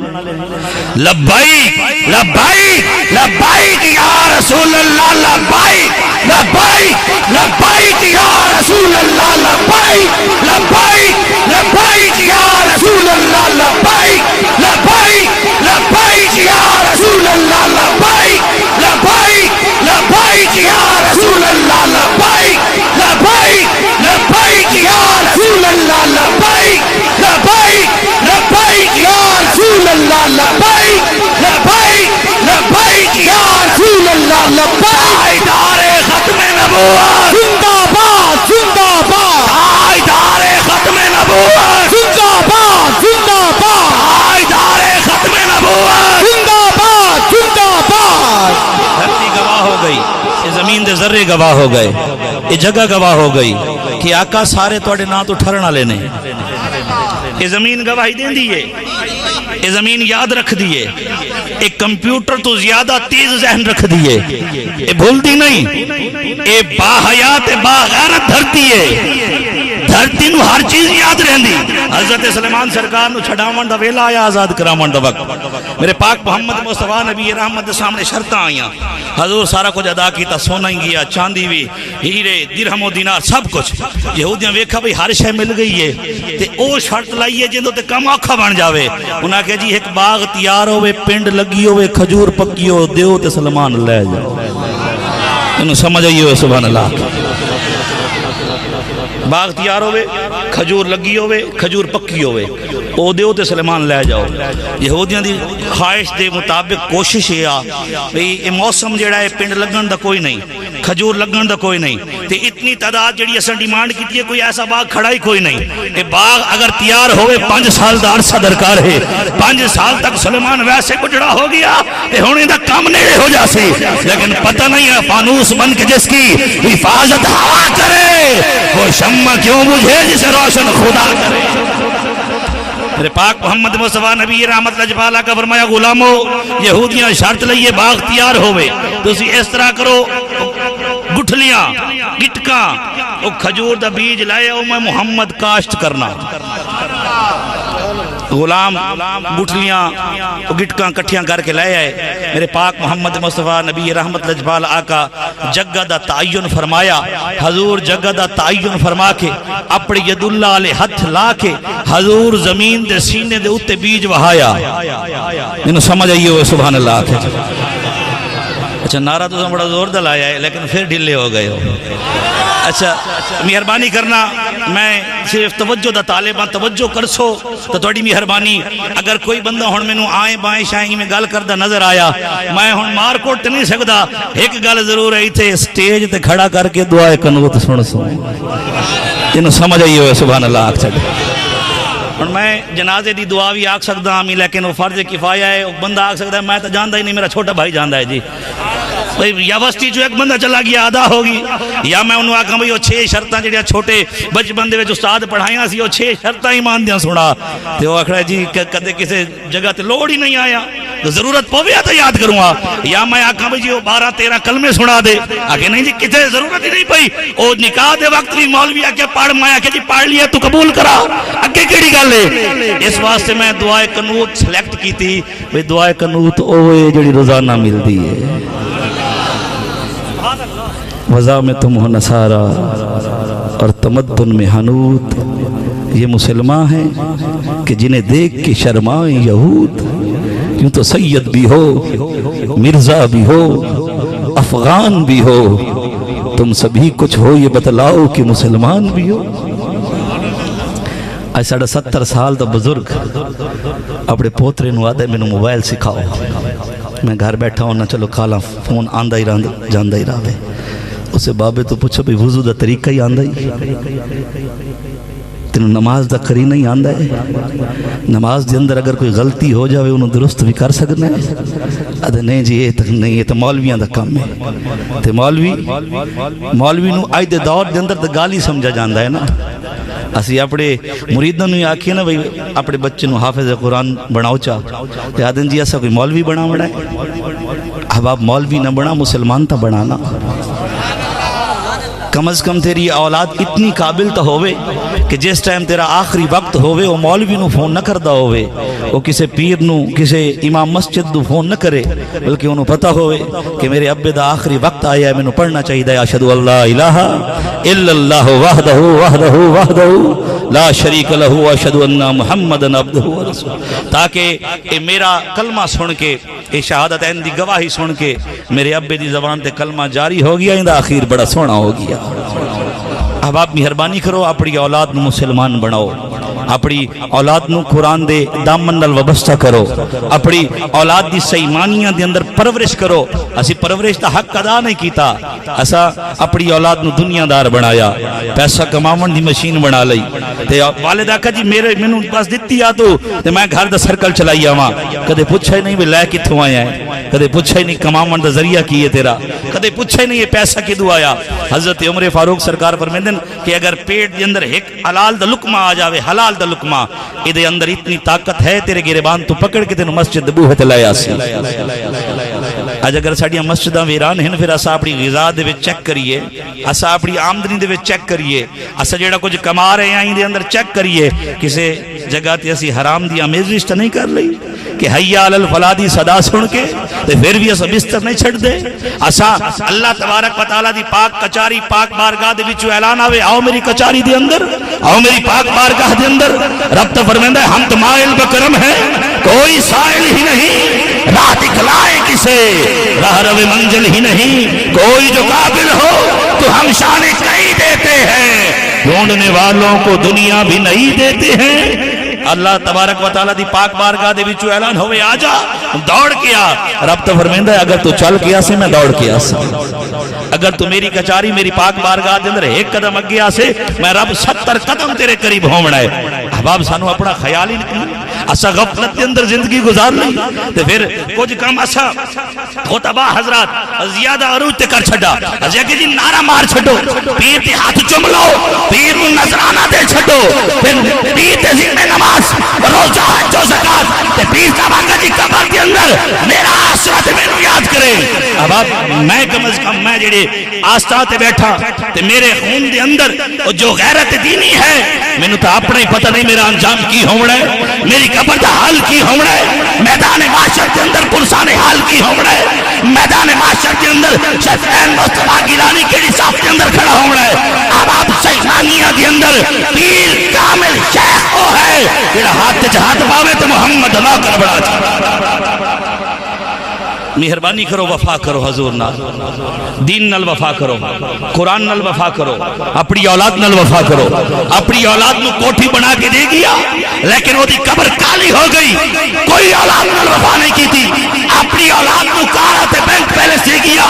لبیک لبیک لبیک یا رسول اللہ لبیک لبیک لبیک یا رسول اللہ لبیک لبیک لبیک یا رسول اللہ لبیک لبیک لبیک یا رسول اللہ لبیک درے گواہ ہو گئے، یہ جگہ گواہ ہو گئی کہ آقا سارے توڑے نا تو ٹھرن والے نے، یہ زمین گواہی دین دیئے، یہ زمین یاد رکھ دیئے، ایک کمپیوٹر تو زیادہ تیز ذہن رکھ دیئے، یہ بھول دی نہیں، یہ باحیات باغیرت دھرتی ہے، دھرتی نو ہر چیز یاد رہن دی۔ حضرت سلیمان سرکار نو چھڑاون دا ویلا آیا آزاد کراون دا وقت، میرے پاک محمد مصطفیٰ نبی رحمت دے سامنے شرطاں آئیاں، حضور سارا کچھ ادا کیتا، سونا ہی گیا، چاندی بھی، ہیرے، درہم و دینار، سب کچھ۔ یہودیاں ویکھا بھئی ہر شے مل گئی ہے، تے او شرط لائیے جندو تے کم آکھا بن جاوے، انہاں کہ جی ایک باغ تیار ہوئے، پنڈ لگی ہوئے، کھجور پکی ہو، دیو تے سلمان لے جاؤ۔ انہوں سمجھ آئی ہوئے سبحان اللہ، باغ تیار ہوئے، کھجور لگی ہوئے، کھجور پکی ہوئے، او دیو تے سلیمان لے جاؤ۔ یہودیاں دی خواہش دے مطابق کوشش ہے یہ موسم جڑا ہے پنڈ لگن دا کوئی نہیں، کھجور لگن دا کوئی نہیں، تے اتنی تعداد جڑی اساں ڈیمانڈ کیتی ہے، کوئی ایسا باغ کھڑا ہی کوئی نہیں۔ یہ باغ اگر تیار ہوئے 5 سال دا عرصہ درکار ہے، 5 سال تک سلیمان ویسے گجڑا ہو گیا تے ہونے دا کام نیڑے ہو جاسی، لیکن پتہ نہیں ہے فانوس بن کے جس کی حفاظت ہوا کرے وہ شمع کیوں بجھے جسے روشن خدا کرے۔ میرے پاک محمد مصطفیٰ نبی رحمت لجپالہ کا فرمایا غلامو یہودیاں شرط لئیے باغ تیار ہوئے، تو اسی اس طرح کرو گٹھلیاں گٹکاں وہ کھجور دا بیج لائے او میں محمد کاشت کرنا۔ غلام گٹھلیاں گٹکاں کٹھیاں کر کے لائے آئے، میرے پاک محمد مصطفیٰ نبی رحمت لجپال آقا جگہ دا تعین فرمایا، حضور جگہ دا تعین فرما کے اپنی ید اللہ علیہ ہتھ لا کے حضور زمین دے سینے دے اتے بیج وہایا۔ انہوں سمجھ آئیے ہوئے سبحان اللہ کے۔ اچھا نعرہ تو بڑا زور دل آیا ہے لیکن پھر ڈھلے ہو گئے ہو۔ اچھا مہربانی کرنا، میں صرف توجہ دا طالبان توجہ کرسو تو توڑی مہربانی، اگر کوئی بندہ ہون میں نو آئیں بائیں شائیں میں گل کردہ نظر آیا، میں ہون مار کوٹ نہیں سکتا، ایک گل ضرور ہے تھے سٹیج تے کھڑا کر کے دعائے کنوت سن سو، جنہوں سمجھ آئی ہوئے سبحان اللہ آکھ چھڑے۔ اور میں جنازے دی دعا بھی آکھ سکتا ہوں لیکن وہ فرض کفایہ ہے، وہ بندہ آکھ سکتا ہے میں تو جاندہ ہی نہیں، میرا چھوٹا بھائی جاندہ ہے جی، یا وستی جو ایک بندہ چلا گیا آدھا ہوگی، یا میں انہوں آکھاں بھئی وہ 6 شرطاں جڑیاں چھوٹے بچپن دے وچ استاد پڑھائیاں سی، وہ 6 شرطاں ایمان دیاں سنا تے وہ آکھڑا جی کدے کسے جگہ تے لوڑ ہی نہیں آیا، ضرورت پویا تو یاد کروں گا، یا میں آکھاں بھئی جی وہ 12-13 کلمے سنا دے، آکھے نہیں جی کسے ضرورت ہی نہیں پئی، وہ نکاح دے وقت بھی مولوی آکھے پڑھ، میں آکھے جی پڑھ لیا تو قبول کرا، اگے کیڑی گل ہے۔ اس واسطے میں دعائے قنوت سلیکٹ کی تھی، بھئی دعائے قنوت اوے جڑی روزانہ ملتی ہے، وضع میں تم ہو نصارہ اور تمدن میں حنوت، یہ مسلمان ہیں کہ جنہیں دیکھ کے شرمائیں یہود، کیوں تو سید بھی ہو، مرزا بھی ہو، افغان بھی ہو، تم سبھی کچھ ہو یہ بتلاؤ کہ مسلمان بھی ہو۔ آج 70 سال دا بزرگ اپنے پوترے نو آدھے میں نو موبائل سکھاؤ، میں گھر بیٹھا ہونا چلو کالا فون آندہ ہی جاندہ ہی رہے، اسے بابے تو پوچھو بھی وضو دا طریقہ ہی آندہ ہی، تینوں نماز دا کرینہ ہی آندہ ہے، نماز دے اندر اگر کوئی غلطی ہو جاوے انہوں درست بھی کر سکنے ہیں، ادھے نہیں جی یہ تو مولویاں دا کام ہے، تے مولوی نو آئی دے دور دے اندر دا گالی سمجھا جاندہ ہے نا، اسی اپنے مریدوں نے آکھیں نا بھئی اپنے بچے نو حافظ قرآن بناؤ چاہ، تے آدھیں جی ایسا کوئی مولوی بنا ہے، اب آپ مولوی نہ بنا مسلمان تا بنانا، کم از کم تیری اولاد اتنی قابل تا ہوئے کہ جس ٹائم تیرا آخری وقت ہوئے وہ مولوی نو فون نہ کردہ ہوئے، وہ کسے پیر نو کسے امام مسجد نو فون نہ کرے، بلکہ انہوں پتہ ہوئے کہ میرے ابے دا آخری وقت آیا ہے، میں نو پڑھنا چاہیے دا اشہدو اللہ الہ الا اللہ وحدہ وحدہ وحدہ لا شریک لہو اشہدو انہ محمدن عبدہ ورسول، تاکہ میرا کلمہ سن کے شہادت این دی گواہی سن کے میرے ابے دی زبان تے کلمہ جاری ہو گیا، اندہ آخیر بڑا سونا ہو گیا۔ اب آپ مہربانی کرو اپنی اولاد نو مسلمان بناؤ، اپنی اولاد نو قرآن دے دامن نال وابستہ کرو، اپنی اولاد دی سیمانیاں دے اندر پرورش کرو، اسی پرورش دا حق ادا نہیں کیتا، اسا اپنی اولاد نو دنیا دار بنایا، پیسہ کماون دی مشین بنا لئی، تے والدہ کہا جی میں نو بس دیتی آ تو میں گھر دا سرکل چلائی آواں، کدے پوچھا ہی نہیں بھی لے کتھوں آیا ہے، کدے پوچھا ہی نہیں کماون دا ذریعہ کی ہے تیرا، کدے پوچھا ہی نہیں یہ پیسہ کدو آیا۔ حضرت عمر فاروق سرکار فرمیندن کہ اگر پیٹ دے اندر ایک حلال دا لقمہ آ جاوے، حلال دا لقمہ، ادھے اندر اتنی طاقت ہے تیرے گریبان تو پکڑ کے تینوں مسجد بوہے تے لے آسی۔ آج اگر ساڑیاں مسجداں ویران ہیں پھر اسا اپنی غذا دے وچ چیک کریے، اسا اپنی آمدنی دے وچ چیک کریے، اسا جیڑا کچھ کما رہے ہیں دے اندر چیک کریے، کسے جگہ تے اسی حرام دی آمیزش تو نہیں کر لئی کہ حیا علی الفلاح دی صدا سن کے تے پھر بھی اسا بستر نہیں چھڑ دے۔ اسا اللہ تبارک و تعالی دی پاک کچاری پاک بارگاہ دے وچ اعلان آوے آؤ میری کچاری دے اندر، آؤ میری پاک بارگاہ دے اندر، رب تو فرماندا ہے ہم تو مائل بکرم ہیں، کوئی سائل ہی نہیں، راہ دکھلائے کسے راہ رو منزل ہی نہیں، کوئی جو قابل ہو تو ہم شان کئی دیتے ہیں، ڈھونڈنے والوں کو دنیا بھی نہیں دیتے ہیں۔ اللہ تبارک و تعالیٰ دی پاک بارگاہ دے وچوں اعلان ہوئے آجا دوڑ کے آ، رب تو فرمیندہ ہے اگر تو چل کے آسے میں دوڑ کے آسا، اگر تو میری کچاری میری پاک بارگاہ دے اندر ایک قدم اگے آسے میں رب 70 قدم تیرے قریب ہومنا ہے۔ احباب سانو اپنا خیال ہی نہیں، اسا غفلت کے اندر زندگی گزار لی تے پھر کچھ کام اسا خطبہ حضرات زیادہ عروج تے کر چھڑا، ازیا کہ جی نعرہ مار چھڑو، پیر تے ہاتھ چم لو، پیر نو نظرانہ دے چھڑو، پھر پیر تے ذمہ نماز روزہ حج و زکات تے پیر صاحب آقا جی قبر کے اندر میرا آسرا تے میں یاد کرے۔ اب میں کم از کم میں جڑے آستہ تے بیٹھا تے میرے خون دے اندر جو غیرت دینی ہے میں تو اپنا ہی پتہ نہیں میرا انجام کی ہونا ہے، میری قبر دا حال کی ہونا ہے، میدان معاشر کے اندر پرسان حال کی ہونا ہے، میدان معاشر کے اندر شفین مصطفیٰ گیلانی کیڑی صاف کے اندر کھڑا ہونا ہے۔ اب آپ سیحانیہ کے اندر پیر کامل شیخ وہ ہے جڑا ہاتھ ہاتھ پاوے تو محمد نہ کر بڑا چاہتا۔ مہربانی کرو وفا کرو حضور نال، دین نال وفا کرو، قرآن نال وفا کرو، اپنی اولاد نال وفا کرو۔ اپنی اولاد نو کوٹھی بنا کے دے گیا لیکن وہ دی قبر کالی ہو گئی، کوئی اولاد نال وفا نہیں کی تھی۔ اپنی اولاد نو کارا تے بینک پیلس دے گیا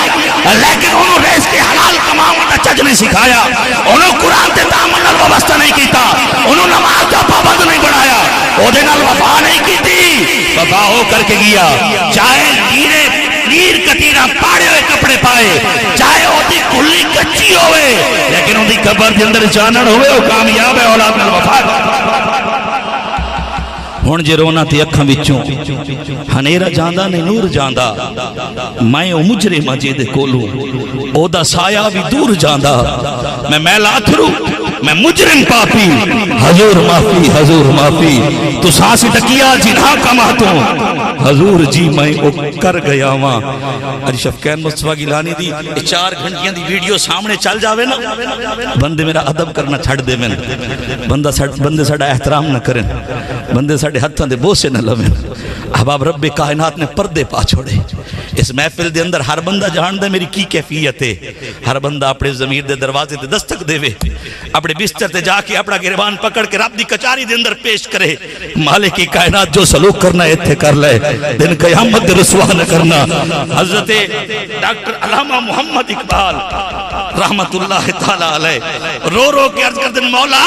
لیکن انہوں ریس کے حلال کماؤں دا چج نہیں سکھایا، انہوں قرآن تے دامن نال وابستہ نہیں کیتا، انہوں نماز دا پابند نہیں بنایا، وہ دے نال وفا نہیں کی تھی، وفا ہو کر کے گیا۔ چاہے دینے پیر کتیرہ پاڑے ہوئے کپڑے پائے، چاہے وہ دی کھلی کچی ہوئے لیکن وہ دی قبر کے اندر جانن ہوئے وہ کامیاب ہے اولاد نال وفا۔ ہن جے رونا تے اکھاں وچوں ہنیرا جاندا نہیں نور جاندا، میں او مجرم جے دے کولوں او دا سایہ بھی دور جاندا، میں میلا اتھرو میں مجرم پاپی، حضور معافی حضور معافی، تو سانس تکیا جنہا کماتوں حضور جی میں او کر گیا ہاں۔ اشرف کین مصطفیٰ گیلانی دی 4 گھنٹیاں دی ویڈیو سامنے چل جاوے نا بندے میرا ادب کرنا چھڑ دے میں، بندے ساڑا احترام نہ کریں، بندے ساڑے ہتھاں دے بوسے نہ لویں۔ احباب رب کائنات نے پردے پا چھوڑے، اس محفل دے اندر ہر بندہ جان دے میری کی کیفیت ہے، ہر بندہ اپنے ضمیر دے دروازے تے دستک دے وے، اپنے بستر تے جا کے اپنا گریبان پکڑ کے رب دی کچاری دے اندر پیش کرے، مالک کی کائنات جو سلوک کرنا ہے اتھے کر لے، دن قیامت دے رسوا نہ کرنا۔ حضرت ڈاکٹر علامہ محمد اقبال رحمت اللہ تعالی علیہ رو رو کے عرض کر دن مولا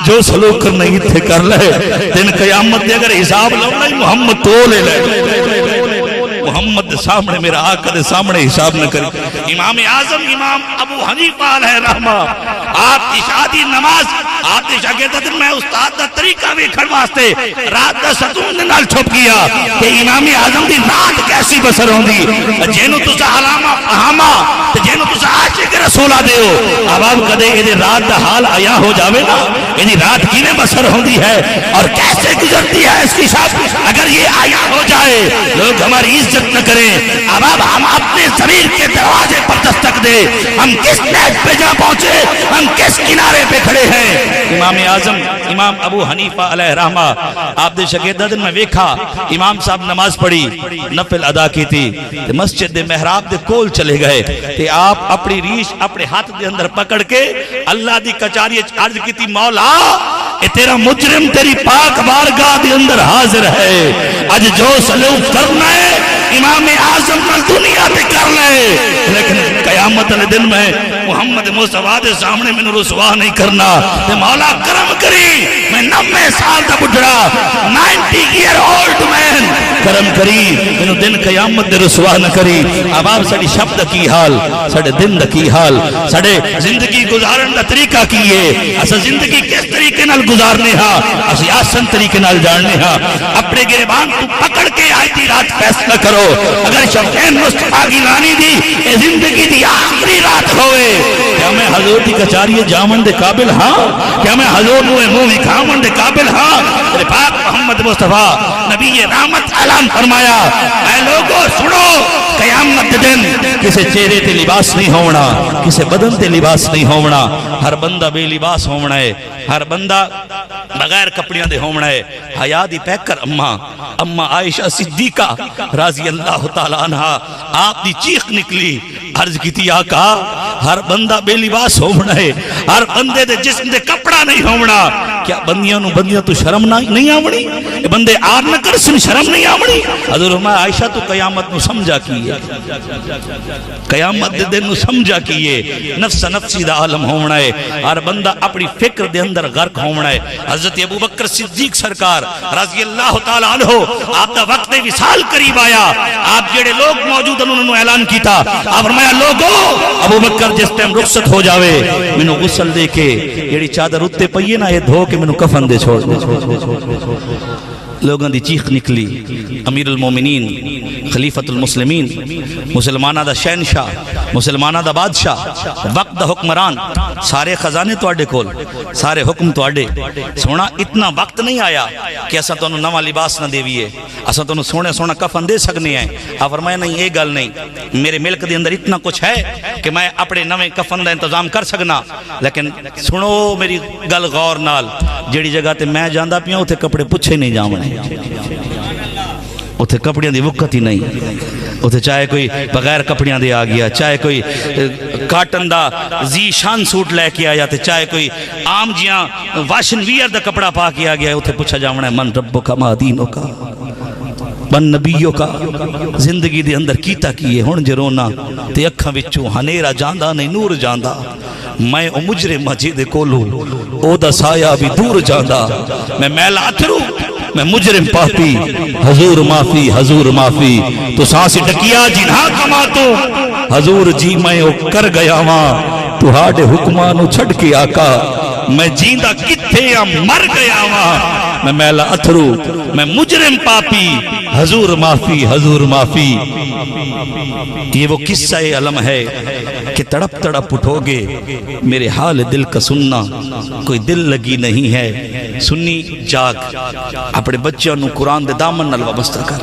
جو سلوک کرنا ہی تھے کر لے، دن قیامت دے اگر حساب لونا ہی محمد تو لے لے، محمد سامنے میرا آقا دے سامنے حساب نہ کرے۔ امام اعظم امام ابو حنیفہ علیہ رحمہ آپ کی شادی نماز آپ نے شاگردہ دن میں استاد دا طریقہ بھی کھڑ واسطے رات دا ستون دن نال چھپ گیا کہ امام اعظم دی رات کیسی بسر ہوں دی جینو تسا علامہ فہامہ جینو تسا عاشق رسولہ دے ہو۔ اب آپ کدے یہ رات دا حال آیا ہو جاوے نا یعنی رات کی میں بسر ہوں دی ہے اور کیسے گزرتی ہے اس کی شاپ اگر یہ آیا ہو جائے لوگ ہماری عزت نہ کریں۔ اب ہم اپنے ضمیر کے دروازے پر دستک دے، ہم کس نیٹ پہ جا پہنچے، ہم کس کنارے پہ کھڑے ہیں۔ امام اعظم امام ابو حنیفہ علیہ رحمہ آپ دے شاگردہ دن میں ویکھا امام صاحب نماز پڑھی نفل ادا کی تھی مسجد دے محراب دے کول چلے گئے کہ آپ اپنی ریش اپنے ہاتھ دے اندر پکڑ کے اللہ دی کچاری عرض کی تھی مولا اے تیرا مجرم تیری پاک بارگاہ دے اندر حاضر ہے، آج جو سلوک کرنا ہے امام اعظم نال دنیا تے کر لے لیکن قیامت والے دن میں محمد مصطفیٰ دے سامنے میں رسوا نہیں کرنا۔ تے مولا کرم کری میں 90 سال دا بڑھڑا 90 ایئر اولڈ مین کرم کری انہوں دن قیامت دے رسوا نہ کری اب آپ ساڑی شب دا کی حال ساڑے دن دا کی حال ساڑے زندگی گزارن دا طریقہ کی ہے اسا زندگی کس طریقے نال گزارنے ہاں اسی آسن طریقے نال جاننے ہاں اپنے گریبان تو پکڑ کے آئی تھی رات فیصلہ کرو اگر شفین مصطفیٰ کی لانی دی اے زندگی دی آخری رات ہوئے کیا میں حضور کی کچاری جامن دے قابل ہاں کیا میں حضور نوے مومی کھامن دے قابل ہاں میرے پاک محمد مصطفیٰ نبی رحمت اعلان فرمایا اے لوگوں سنو قیامت دن کسے چہرے تے لباس نہیں ہونا کسے بدن تے لباس نہیں ہونا ہر بندہ بے لباس ہونا ہے ہر بندہ بغیر کپڑیاں دے ہونا ہے حیا دی پیک کر اما عائشہ صدیقہ رضی اللہ تعالیٰ عنہ آپ دی چیخ نکلی عرض کی تھی آقا ہر بندہ بے لباس ہونا ہے ہر بندے دے جسم دے کپڑا نہیں ہونا کیا بندیاں تو شرم نہیں آمنی بندے آر نہ کر سن شرم نہیں آمنی حضور فرمایا عائشہ تو قیامت نو سمجھا کیے قیامت دے دن نو سمجھا کیے نفس نفسی دا عالم ہونا ہے ہر بندہ اپنی فکر دے اندر غرق ہونا ہے حضرت ابو بکر صدیق سرکار رضی اللہ تعالیٰ عنہ آپ دا وقت وصال قریب آیا آپ جڑے لوگ موجود انہوں نے اعلان کیتا آپ فرمایا لوگو ابو بکر جس ٹائم رخصت ہو جاوے منو غسل دے کے جڑی چادر اتے پئیے نا یہ دھو کے منو کفن دے چھوڑ لوگوں دی چیخ نکلی امیر المومنین خلیفۃ المسلمین مسلمانہ دا شہنشاہ مسلمانہ دا بادشاہ وقت دا حکمران سارے خزانے توڑے کول سارے حکم توڑے سونا اتنا وقت نہیں آیا کہ اسا تو انہوں نواں لباس نہ دیویے اسا تو انہوں سونا کفن دے سکنے ہیں آپ فرمایا نہیں یہ گل نہیں میرے ملک دے اندر اتنا کچھ ہے کہ میں اپنے نویں کفن دا انتظام کر سکنا لیکن سنو میری گل غور نال جڑی جگہ تے میں جاندہ پیاں اتھے کپڑے پچھے نہیں جاونے اتھے کپڑیاں دی وقت ہی نہیں اتھے چاہے کوئی بغیر کپڑیاں دے آ گیا چاہے کوئی کاٹن دا زی شان سوٹ لے کے آیا چاہے کوئی عام جیاں واشن ویئر دا کپڑا پا کے آ گیا اتھے پوچھا جاونا ہے من ربو کا ما دینوں کا من نبیوں کا زندگی دے اندر کیتا کیے ہون جے رونا تے اکھاں وچوں ہنیرا جاندہ نہیں نور جاندہ میں او مجرم مجید کولو او دا سایہ بھی دور جاندہ میں میلا اتھرو میں مجرم پاپی حضور معافی تو سانسی ڈکیا جنہاں کما تو حضور جی میں او کر گیا ماں تو ہاڑے حکمانو چھڑ کے آقا میں جیندہ کتھے یا مر گیا ماں میں میلا اتھرو میں مجرم پاپی حضور معافی یہ وہ قصہ علم ہے کہ تڑپ اٹھو گے میرے حال دل کا سننا کوئی دل لگی نہیں ہے سنی جاگ اپنے بچیاں نو قرآن دے دامن نال وابستہ کر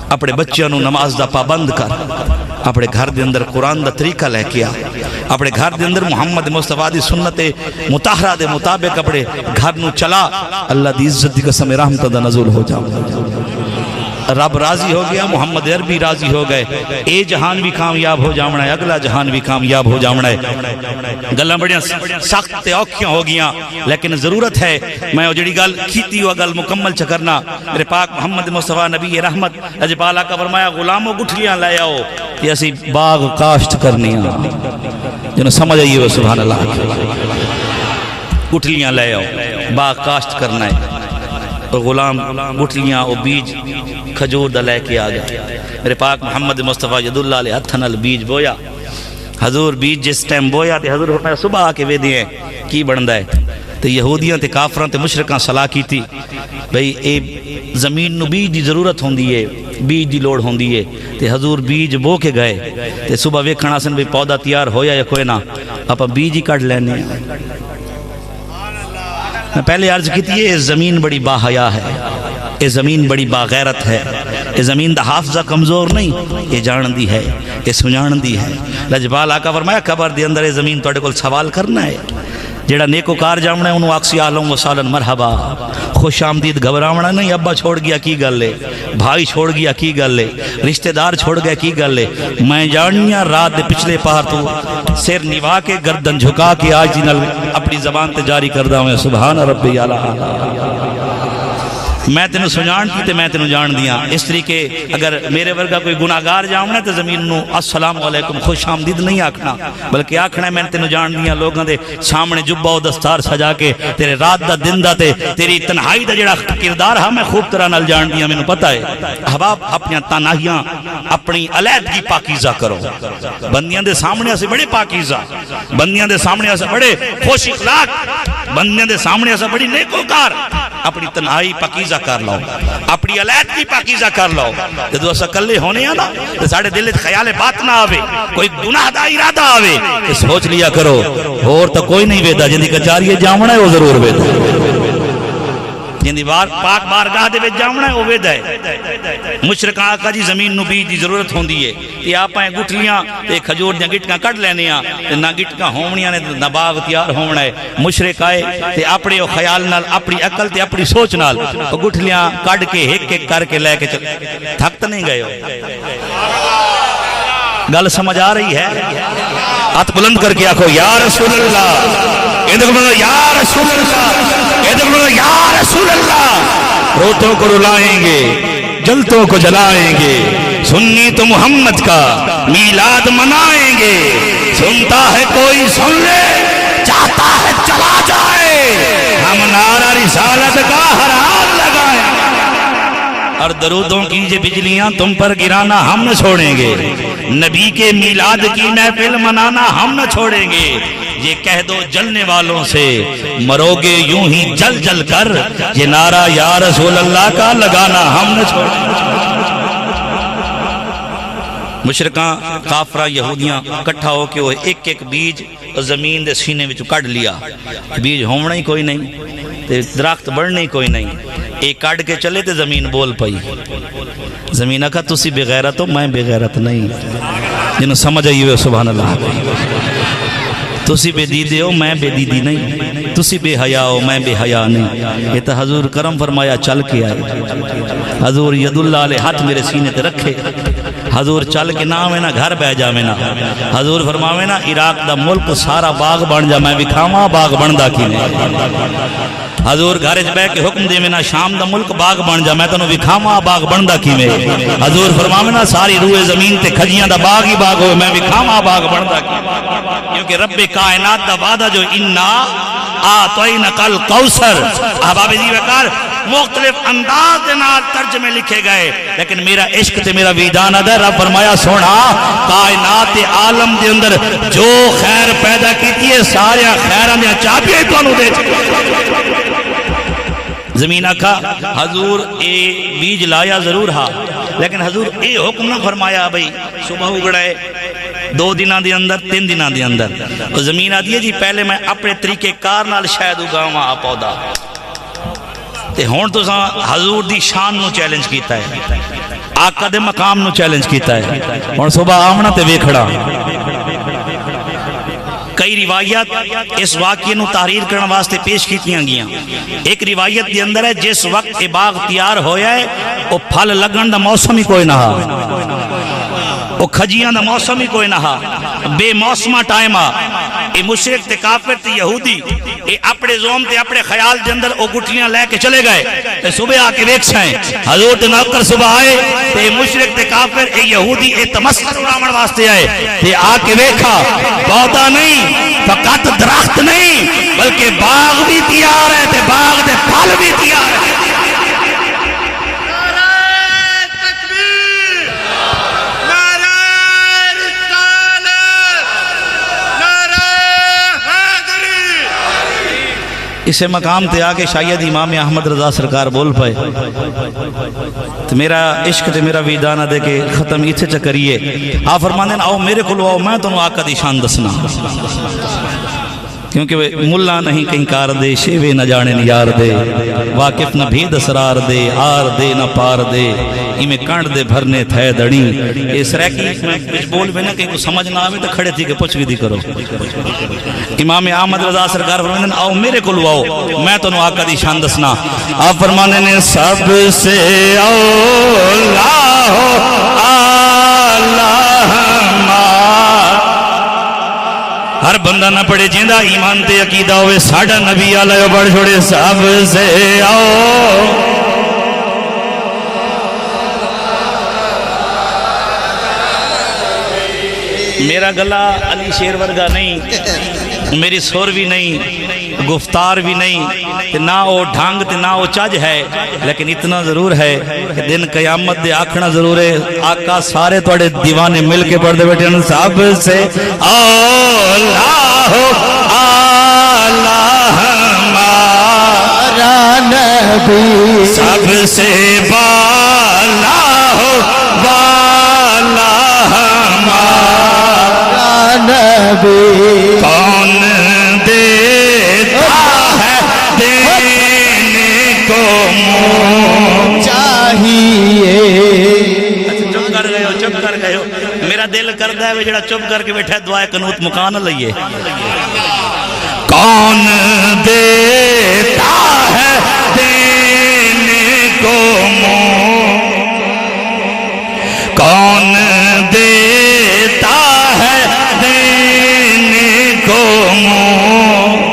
اپنے بچیاں نو نماز دا پابند کر اپنے گھر دے اندر قرآن دا طریقہ لے کیا اپنے گھر دے اندر محمد مصطفیٰ دی سنت مطہرہ دے مطابق اپنے گھر نو چلا اللہ دی عزت دی قسم رحمت دا نزول ہو جاؤ رب راضی ہو گیا محمد عربی راضی ہو گئے اے جہان بھی کامیاب ہو جاونا ہے اگلا جہان بھی کامیاب ہو جاونا ہے گلہ بڑیاں سخت اوکھیاں ہو گیاں لیکن ضرورت ہے میں جڑی گل کھیتی ہوا گل مکمل چکرنا میرے پاک محمد مصطفیٰ نبی رحمت اجبالا کا فرمایا غلاموں گٹھلیاں لے آؤ یہ اسی باغ کاشت کرنی جنہوں سمجھ آئیے وہ سبحان اللہ گٹھلیاں لے آؤ باغ کاشت کرنا ہے اور غلام گٹھلیاں اور بیج کھجور دا لے کے آگا میرے پاک محمد مصطفیٰ ید اللہ علیہ ہتھنال بیج بویا حضور بیج جس ٹائم بویا تے حضور فرمایا صبح آکے وے دیئے کی بڑھندہ ہے تے یہودیاں تے کافران تے مشرکان صلاح کی تھی بھئی اے زمین نو بیج دی ضرورت ہوندی ہے بیج دی لوڑ ہوندی ہے تے حضور بیج بو کے گئے تے صبح ویکھنا سن بھی پودا تیار ہویا یا کوئی نہ اپا بیج ہی کٹ لینے میں پہلے عرض کی تھی یہ زمین بڑی باحیا ہے یہ زمین بڑی باغیرت ہے یہ زمین دا حافظہ کمزور نہیں یہ جان دی ہے یہ سنجان دی ہے لجبال آقا فرمایا قبر دی اندر یہ زمین توڑے کو سوال کرنا ہے جیڑا نیکو کار جامنا ہے انہوں آکسی آلوں و سالن مرحبا خوش آمدید گھبراونا نہیں ابا چھوڑ گیا کی گل لے بھائی چھوڑ گیا کی گل لے رشتہ دار چھوڑ گیا کی گل لے میں جاننیا رات دے پچھلے پار تو سیر نوا کے گردن جھکا کے آج دن اپنی زبان تے جاری کردہ ہوں سبحان ربی اللہ میں تینوں سجان کی تے میں تینوں جان دیاں اس طریقے اگر میرے ورگا کوئی گناہگار جاؤنا تے زمین نو السلام علیکم خوش آمدید نہیں آکھنا بلکہ آکھنا ہے میں تینوں جان دیاں لوگاں دے سامنے جبہ و دستار سجا کے تیرے رات دا دن دا تے تیری تنہائی دا جڑا کردار ہاں میں خوب طرح نال جان دیاں میں نو پتہ ہے احباب اپنی تنہائیاں اپنی علیحدگی پاکیزہ کرو بندیاں دے سامنے اسے بڑے پاکیزہ بندیاں دے سامنے اسے بڑے خوش اخلاق بندیاں دے سامنے اسے بڑی نیکوکار اپنی تنہائی پاکیزہ کر لو اپنی علیحدگی پاکیزہ کر لو جدو اسا کلے ہونے ہیں نا تو ساڑھے دل خیال بات نہ آوے کوئی گناہ دا ارادہ آوے کہ سوچ لیا کرو اور تو کوئی نہیں ویدہ جن دی کچاری جامنا ہے وہ ضرور ویدہ جن دی پاک بارگاہ دے وچ جامنا ہے وہ ویدہ ہے مشرق آقا جی زمین نو بیج دی ضرورت ہوندی ہے یہ آپ ہیں گٹھلیاں تے کھجور دیاں گٹکاں کٹ لینے ہیں نہ گٹکاں ہومنیاں نے نہ باغ تیار ہونا ہے مشرق آئے تے اپنے خیال نال اپنی عقل تے اپنی سوچ نال گٹھلیاں کٹ کے ایک ایک کر کے لے کے تھکت نہیں گئے ہو گل سمجھ آ رہی ہے ہاتھ بلند کر کے آکھو یا رسول اللہ یا رسول اللہ یا رسول اللہ روتوں کو رلائیں گے جلتوں کو جلائیں گے سنی تو محمد کا میلاد منائیں گے سنتا ہے کوئی سن لے چاہتا ہے چلا جائے ہم نعرہ رسالت کا ہر حال لگائیں اور درودوں کی یہ بجلیاں تم پر گرانا ہم نہ چھوڑیں گے نبی کے میلاد کی محفل منانا ہم نہ چھوڑیں گے یہ کہہ دو جلنے والوں سے مرو گے یوں ہی جل جل کر یہ نعرہ یا رسول اللہ کا لگانا ہم نہ چھوڑیں گے مشرکاں کافرہ یہودیاں کٹھا ہو کے وہ ایک ایک بیج زمین دے سینے وچ کڈ لیا بیج ہونا ہی کوئی نہیں درخت بڑھنے ہی کوئی نہیں ایک کڈ کے چلے تے زمین بول پئی زمین آکھا تسی بے غیرت ہو میں بے غیرت نہیں جنہوں سمجھ آئی ہوئے سبحان اللہ تسی بے دیدے ہو میں بے دیدی نہیں تسی بے حیا ہو میں بے حیا نہیں یہ تو حضور کرم فرمایا چل کے آئے حضور ید اللہ علیہ ہاتھ میرے سینے تے رکھے حضور چل کے نہ میں نا گھر بہ جا میں نا حضور فرماوے نا عراق دا ملک سارا باغ بن جا میں وکھاواں باغ بندا کیویں حضور گھر وچ بیٹھ کے حکم دے میں نا شام دا ملک باغ بن جا میں تینوں وکھاواں باغ بندا کیویں حضور فرماوے نا ساری روئے زمین تے کھجیاں دا باغ ہی باغ ہوئے میں وکھاواں باغ بندا کیویں کیونکہ رب کائنات دا وعدہ جو انا آتینک الکوثر احباب جی وقار مختلف انداز دے نال ترجمے لکھے گئے لیکن میرا عشق تے میرا ویدان ہے رب فرمایا سونا کائنات عالم دے اندر جو خیر پیدا کیتی ہے سارے خیراں دی چابیاں تانوں دے زمین آکھا حضور اے بیج لایا ضرور ہا لیکن حضور اے حکم نہ فرمایا بھئی صبح اگڑائے 2 دنوں دے اندر 3 دنوں دے اندر زمین آدھی ہے جی پہلے میں اپنے طریقے کار نال شاید اگاواں آ پودا تے ہون تو حضور دی شان نو چیلنج کیتا ہے آقا دے مقام نو چیلنج کیتا ہے ہون صبح آمنا تے ویکھڑا کئی روایت اس واقعے نو تحریر کرنے واسطے پیش کیتیاں گیاں ایک روایت دے اندر ہے جس وقت یہ باغ تیار ہویا ہے وہ پھل لگن دا موسم ہی کوئی نہ ہا وہ کھجیاں دا موسم ہی کوئی نہ ہا بے موسمہ ٹائم آ اے مشرک تے کافر تے یہودی اے اپنے زوم تے اپنے خیال دے اندر او گٹھلیاں لے کے چلے گئے تے صبح آ کے ویکھ سائیں حضور تے نوکر صبح آئے تے مشرک تے کافر اے یہودی اے تمسخر اڑاون واسطے آئے تے آ کے ویکھا پودا نہیں فقط درخت نہیں بلکہ باغ بھی تیار ہے تے باغ دے پھل بھی تیار ہے اسے مقام تے آگے شاید امام احمد رضا سرکار بول پائے تو میرا عشق تے میرا ویدانہ دے کے ختم ایتھے چکریے آپ فرمانے آؤ میرے کلو آؤ میں تو آقا دی شان دسنا کیونکہ ملا نہیں کہیں کار دے شیوے نہ جانے نہ یار دے واقف نہ بھی دسرار دے آر دے نہ پار دے میں کانڈ دے بھرنے تھے دڑی اس ریکی میں کچھ بول بھی نہ کہ کوئی سمجھ نہ آوے تو کھڑے تھی کہ پوچھ بھی دی کرو امام احمد رضا سرکار فرمانے آؤ میرے کلو آؤ میں تو آقا دی شان دسنا آپ فرمانے نے سب سے اولا ہو ہر بندہ نہ پڑے جیندہ ایمان تے عقیدہ ہوئے ساڑھا نبی علیہ بڑھ چھوڑے سب سے آؤ میرا گلا علی شیر ورگا نہیں، میری سر بھی نہیں، گفتار بھی نہیں، نہ وہ ڈھنگ تے نہ وہ چج ہے، لیکن اتنا ضرور ہے کہ دن قیامت دے آکھنا ضرور ہے آقا سارے توڑے دیوانے مل کے پڑھ دے بیٹھے سب سے اولا ہو آلہ ہمارا نبی، سب سے بالا ہو بالا ہمارا نبی، کون دیتا ہے دینے کو منہ چاہیے۔ چپ کر گئے ہو، چپ کر گئے ہو، میرا دل کرتا ہے جڑا چپ کر کے بیٹھا ہے دعائے قنوت مکان لئیے۔ کون دیتا ہے دینے کو منہ، کون دیتا ہے دینے کو منہ،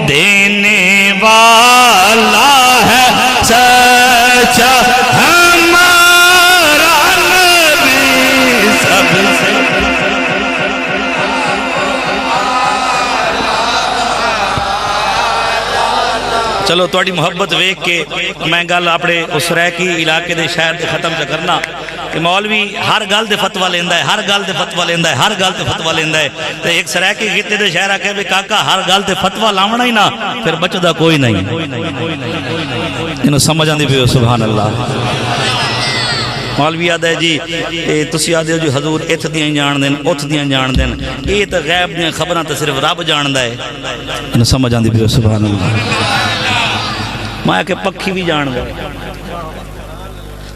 دینے والا ہے سچا ہمارا نبی، سب سے چلو توڑی محبت ویک کے میں گل اپنے اس رہ کی علاقے دے شہر دے ختم سے کرنا کہ مولوی ہر گل دے فتوہ لیندہ ہے، ہر گل دے فتوہ لیندہ ہے، ہر گل دے فتوہ لیندہ ہے، تو ایک سرہ کی گیتے دے شہر آکے بھی کاکا ہر گل دے فتوہ لاؤنا ہی نا پھر بچہ دا کوئی نہیں، انہوں سمجھ آندی بھی ہو سبحان اللہ۔ مولوی یاد ہے جی تسی یاد ہے جو حضور اتھ دیاں جان دیں اتھ دیاں جان دیں، یہ تو غیب دیاں خبریں تو صرف رب جاندہ ہے، انہوں سمجھ آندی بھی ہو سبحان اللہ۔ مایا کہ پکھی بھی جان گئے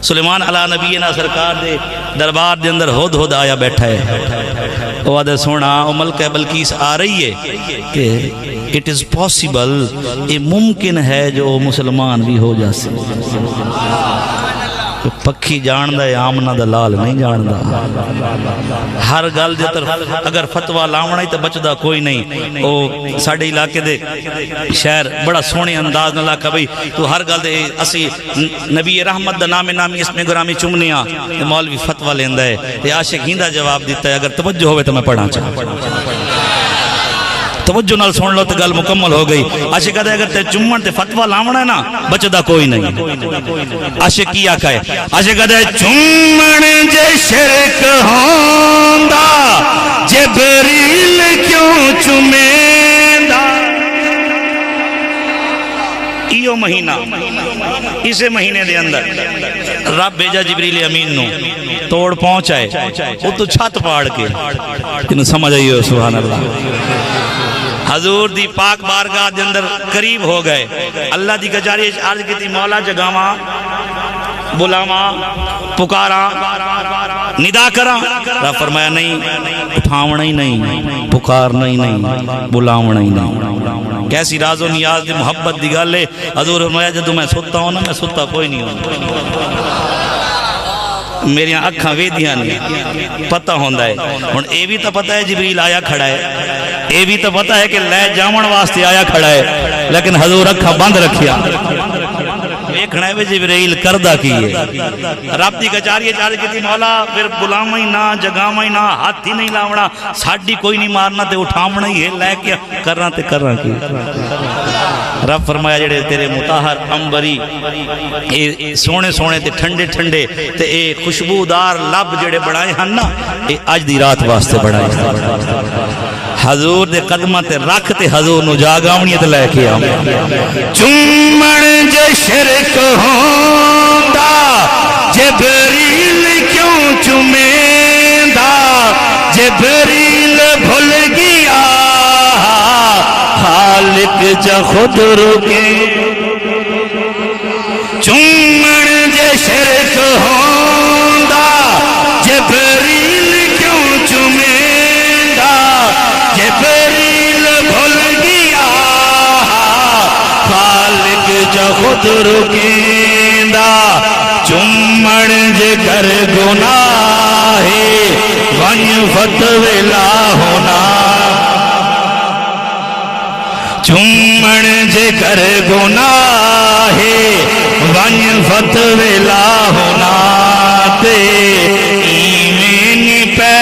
سلیمان علیہ نبینا سرکار دے دربار دے اندر ہود ہود آیا بیٹھا ہے، وہ آدھے سونا وہ ملکہ بلقیس آ رہی ہے کہ it is possible، یہ ممکن ہے جو مسلمان بھی ہو جاسے۔ پکھی جاندہ ہے آمنہ دلال نہیں جاندہ، ہر گل دے طرف اگر فتوہ لاؤنا ہی تو بچدہ کوئی نہیں۔ وہ ساڑھے علاقے دے شہر بڑا سونے انداز نہ لاکھا بھئی تو ہر گل دے اسی نبی رحمت دا نامی اس میں گرامی چمنیاں مولوی فتوہ لیندہ ہے، یہ عاشق ہیندہ جواب دیتا ہے، اگر توجہ ہوئے تو میں پڑھا چاہتا ہوں، توجہ نال سن لو تو گل مکمل ہو گئی۔ عاشق کہتا ہے اگر تے چمن تے فتوہ لاؤنا ہے نا بچدہ کوئی نہیں۔ عاشق کی آقا ہے، عاشق کہتا ہے چمن جے شرک ہوندہ جبریل کیوں چمیندہ، ایو مہینہ اسے مہینے دے اندر رب بھیجا جبریل امین نو توڑ پہنچائے وہ تو چھت پاڑ کے، انہوں سمجھ آئیے سبحان اللہ۔ حضور دی پاک بارگاہ دے اندر قریب ہو گئے، اللہ دی گجاری عرض کی تھی مولا جگاواں بلاواں پکاراں ندا کراں، رب فرمایا نہیں اٹھاونا ہی نہیں پکارنا ہی نہیں بلاونا ہی نہیں۔ کیسی راز و نیاز دی محبت دی گل ہے۔ حضور فرمایا جدو میں ستا ہوں نا میں ستا کوئی نہیں ہوں، میری اکھاں ویدیاں نہیں پتہ ہوندہ ہے، اور اے بھی تو پتہ ہے جبریل آیا کھڑا ہے، اے بھی تو پتہ ہے کہ لے جامن واسطے آیا کھڑا ہے، لیکن حضور اکھاں بند رکھیا دیکھنا ہے جبریل کردہ کی ہے۔ رب دی کچاری چارج کی تھی مولا پھر بلاما ہی نہ جگاما ہی نہ ہاتھ ہی نہیں لاؤنا ساڑھی کوئی نہیں مارنا تے اٹھامنا ہی ہے لے کیا کرنا تے کرنا کی۔ رب فرمایا جڑے تیرے متاہر امبری سونے سونے تے ٹھنڈے ٹھنڈے تے اے خوشبودار لب جڑے بڑھائے ہیں نا اے آج دی رات واسطے بڑھائے ہیں، حضور دے قدمہ تے رکھ تے حضور نو جاگاونیت لے کے آؤں۔ چمن جے شرک ہوندہ جبریل کیوں چمیندہ، جبریل بھول گیا خالق جا خود رکے۔ چمن جے شرک ہوندہ جبریل کیوں چمیندہ، جبریل بھول گیا خالق جا خود رکیندہ۔ چمن جے کر گناہ ون فتویلا ہونا، چمن جے کر گناہ ون فتویلا ہونا تے ایمین پہ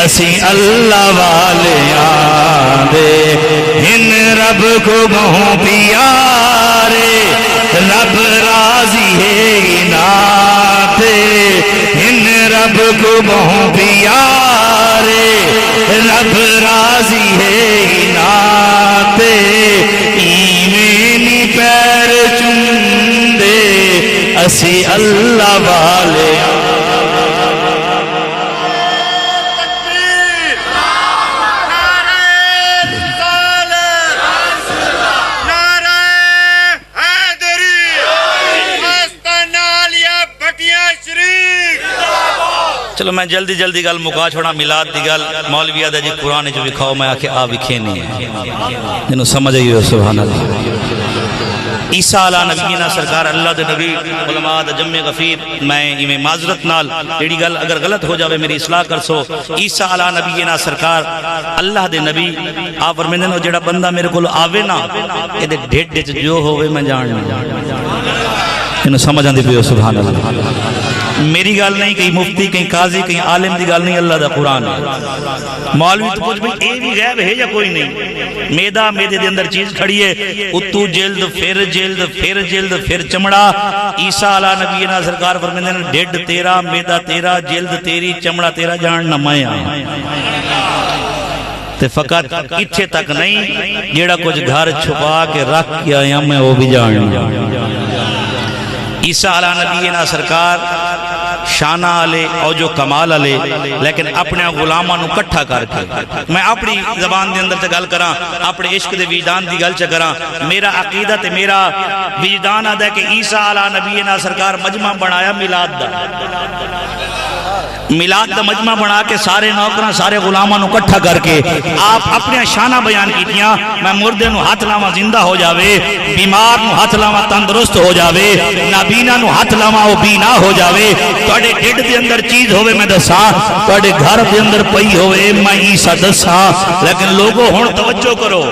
اسی اللہ والے آدے ان رب کو بہوں پیارے رب راضی ہے ناتے ان رب کو بہوں پیارے رب راضی ہے ناتے ایمینی پیر چندے اسی اللہ والے چلو میں جلدی جلدی گل مکا چھوڑا میلاد دی گل مولوی آدھا جی قرآن جو وکھاؤ میں آکے آ وکھے نہیں ہے جنہوں سمجھ آئی ہو سبحان اللہ عیسیٰ علیہ نبینا سرکار اللہ دے نبی علماء دا جمع غفیر میں ایمیں معذرت نال ایڑی گل اگر غلط ہو جاوے میری اصلاح کر سو عیسیٰ علیہ نبینا سرکار اللہ دے نبی آپ فرمیندے جڑا بندہ میرے کو آوے نا یہ دے ڈھیٹ جو ہوئے میں جاننا جنہوں سمجھ آندی پہ ہو سبحان اللہ میری گال نہیں کہیں مفتی کہیں قاضی کہیں عالم دی گال نہیں اللہ دا قرآن ہے مولوی تو پوچھ بھئی اے بھی غیب ہے یا کوئی نہیں میدہ میدے دے اندر چیز کھڑی ہے اتو جلد پھر جلد پھر جلد پھر چمڑا عیسیٰ علیہ نبینا سرکار فرمیندے نے ڈیڈ تیرا میدہ تیرا جلد تیری چمڑا تیرا جاننا میں آیا تے فقط اتھے تک نہیں جیڑا کچھ گھر چھپا کے رکھ کے آیا میں وہ بھی جاننا عیسیٰ علیہ نبینا سرکار شانہ علی اور جو کمال علی لیکن اپنے غلامہ نو کٹھا کر کے میں اپنی زبان دے اندر سے گل کراں اپنے عشق دے وجدان دی گل چ کراں میرا عقیدہ تے میرا وجدان آدھا ہے کہ عیسیٰ علیہ نبینا سرکار مجمع بنایا میلاد دا میلاد دا مجمع بنا کے سارے نوکراں سارے غلاماں نو کٹھا کر کے آپ اپنے شانہ بیان کیتیاں میں مردے نو ہاتھ لاواں زندہ ہو جاوے بیمار نو ہاتھ لاواں تندرست ہو جاوے نابینا نو ہاتھ لاواں وہ بینا ہو جاوے توڑے ڈیڈ دے اندر چیز ہوئے میں دساں توڑے گھر دے اندر پئی ہوئے میں عیسیٰ دساں لیکن لوگوں ہون توجہ کرو